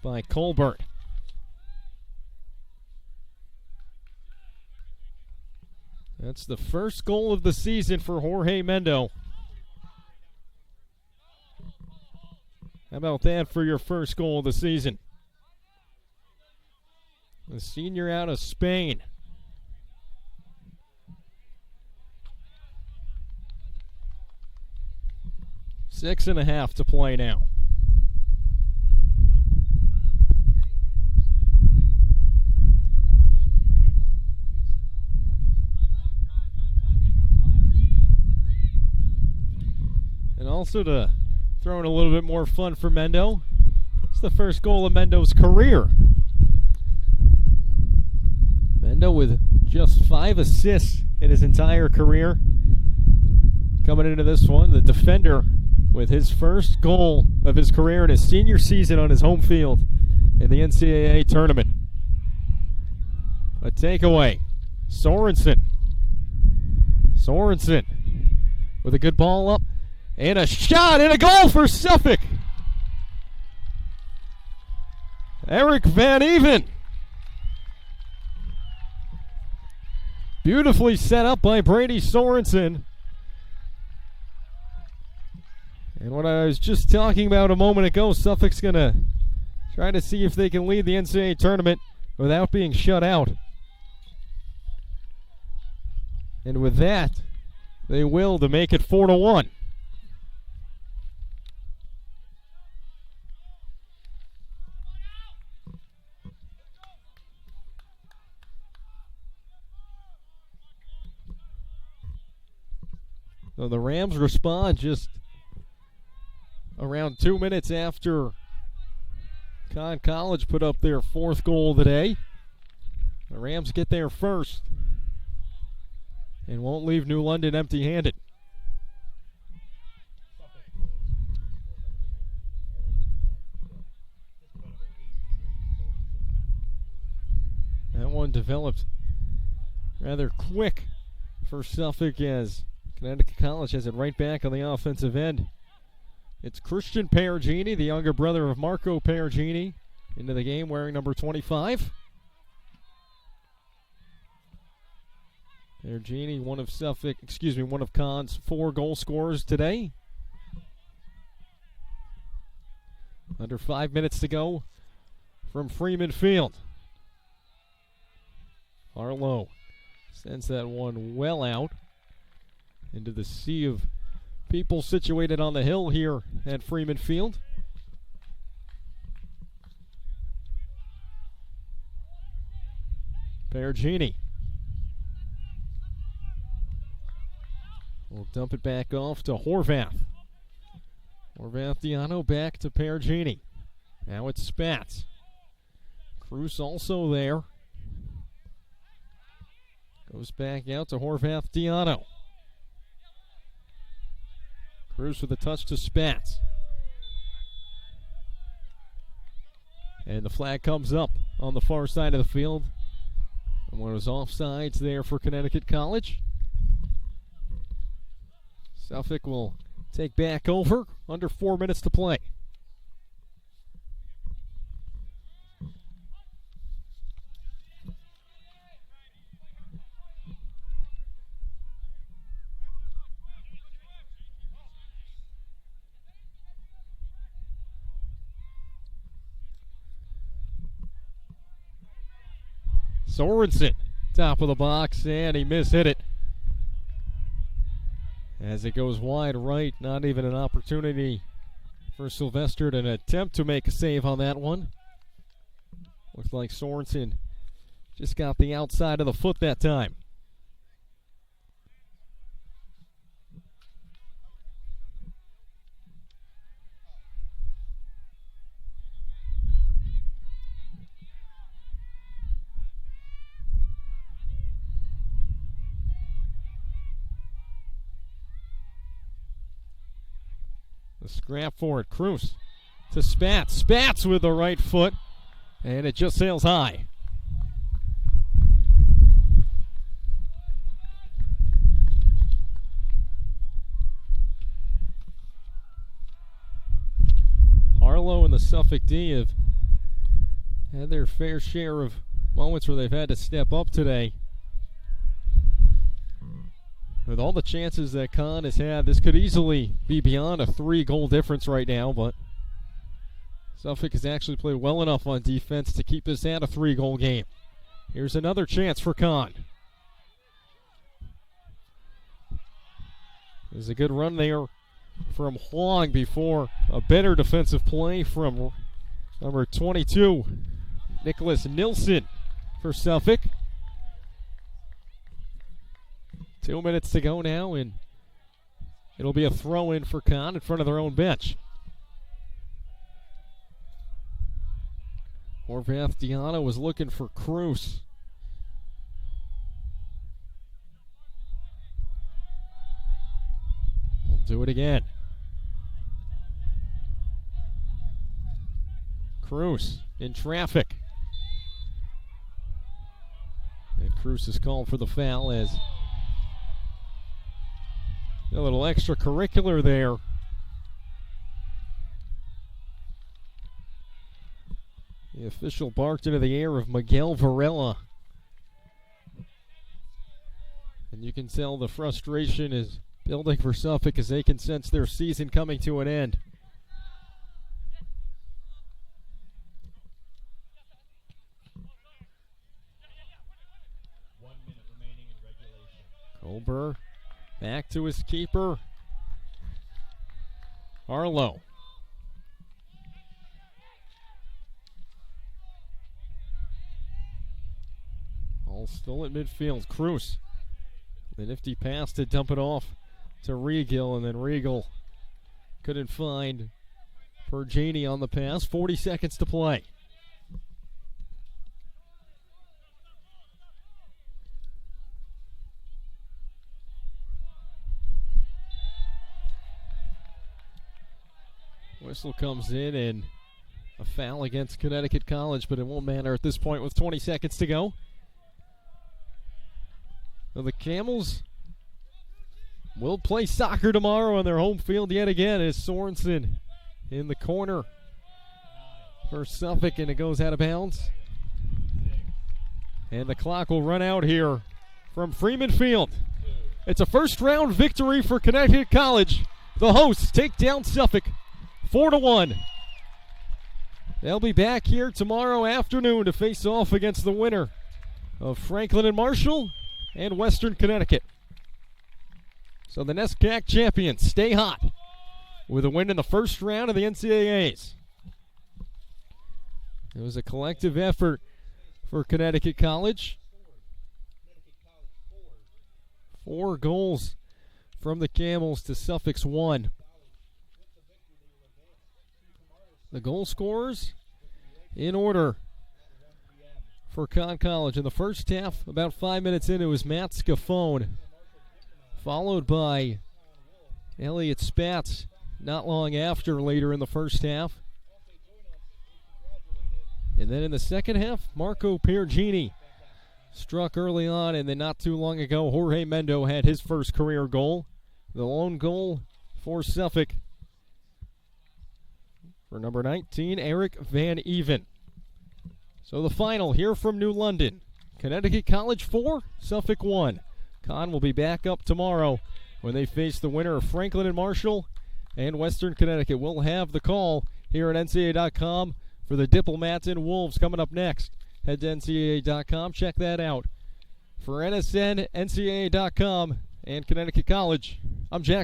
A: by Colbert. That's the first goal of the season for Jorge Mendo. How about that for your first goal of the season? The senior out of Spain. Six and a half to play now. And also to throw in a little bit more fun for Mendo, it's the first goal of Mendo's career. Mendo with just 5 assists in his entire career. Coming into this one, the defender with his first goal of his career in his senior season on his home field in the NCAA tournament. A takeaway. Sorensen with a good ball up and a shot and a goal for Suffolk. Eric Van Even. Beautifully set up by Brady Sorensen. And what I was just talking about a moment ago, Suffolk's going to try to see if they can lead the NCAA tournament without being shut out. And with that, they will to make it 4-1. So the Rams respond just around 2 minutes after Conn College put up their fourth goal of the day. The Rams get there first and won't leave New London empty-handed. That one developed rather quick for Suffolk as Connecticut College has it right back on the offensive end. It's Christian Perugini, the younger brother of Marco Perugini, into the game wearing number 25. Perugini, one of Conn's 4 goal scorers today. Under 5 minutes to go from Freeman Field. Harlow sends that one well out into the sea of people situated on the hill here at Freeman Field. Perugini will dump it back off to Horvath. Horvath Diano back to Perugini. Now it's Spatz. Cruz also there. Goes back out to Horvath Diano. Cruz with a touch to Spatz. And the flag comes up on the far side of the field. And one was offsides there for Connecticut College. Suffolk will take back over. Under 4 minutes to play. Sorensen, top of the box, and he mishit it. As it goes wide right, not even an opportunity for Sylvester to attempt to make a save on that one. Looks like Sorensen just got the outside of the foot that time. The scrap for it. Cruz to Spatz. Spatz with the right foot. And it just sails high. Harlow and the Suffolk D have had their fair share of moments where they've had to step up today. With all the chances that Conn has had, this could easily be beyond a 3-goal difference right now, but Suffolk has actually played well enough on defense to keep this at a 3-goal game. Here's another chance for Conn. There's a good run there from Huang before a better defensive play from number 22, Nicholas Nilsson for Suffolk. 2 minutes to go now, and it'll be a throw-in for Conn in front of their own bench. Horvath Diano was looking for Cruz. We'll do it again. Cruz in traffic. And Cruz is called for the foul as a little extracurricular there. The official barked into the ear of Miguel Varela. And you can tell the frustration is building for Suffolk as they can sense their season coming to an end. Colbert back to his keeper, Arlo. All still at midfield. Cruz, the nifty pass to dump it off to Regal, and then Regal couldn't find Pergini on the pass. 40 seconds to play. Whistle comes in, and a foul against Connecticut College, but it won't matter at this point with 20 seconds to go. So the Camels will play soccer tomorrow on their home field yet again as Sorensen in the corner for Suffolk, and it goes out of bounds. And the clock will run out here from Freeman Field. It's a first-round victory for Connecticut College. The hosts take down Suffolk 4-1. They'll be back here tomorrow afternoon to face off against the winner of Franklin and Marshall and Western Connecticut. So the NESCAC champions stay hot with a win in the first round of the NCAAs. It was a collective effort for Connecticut College. 4 goals from the Camels to Suffolk's 1. The goal scorers in order for Conn College. In the first half, about 5 minutes in, it was Matt Scafone, followed by Elliot Spatz not long after, later in the first half. And then in the second half, Marco Pergini struck early on, and then not too long ago, Jorge Mendo had his first career goal. The lone goal for Suffolk for number 19, Eric Van Even. So the final here from New London. Connecticut College 4, Suffolk 1. Conn will be back up tomorrow when they face the winner of Franklin and Marshall and Western Connecticut. We'll have the call here at NCAA.com for the Diplomats and Wolves coming up next. Head to NCAA.com, check that out. For NSN, NCAA.com, and Connecticut College, I'm Jack.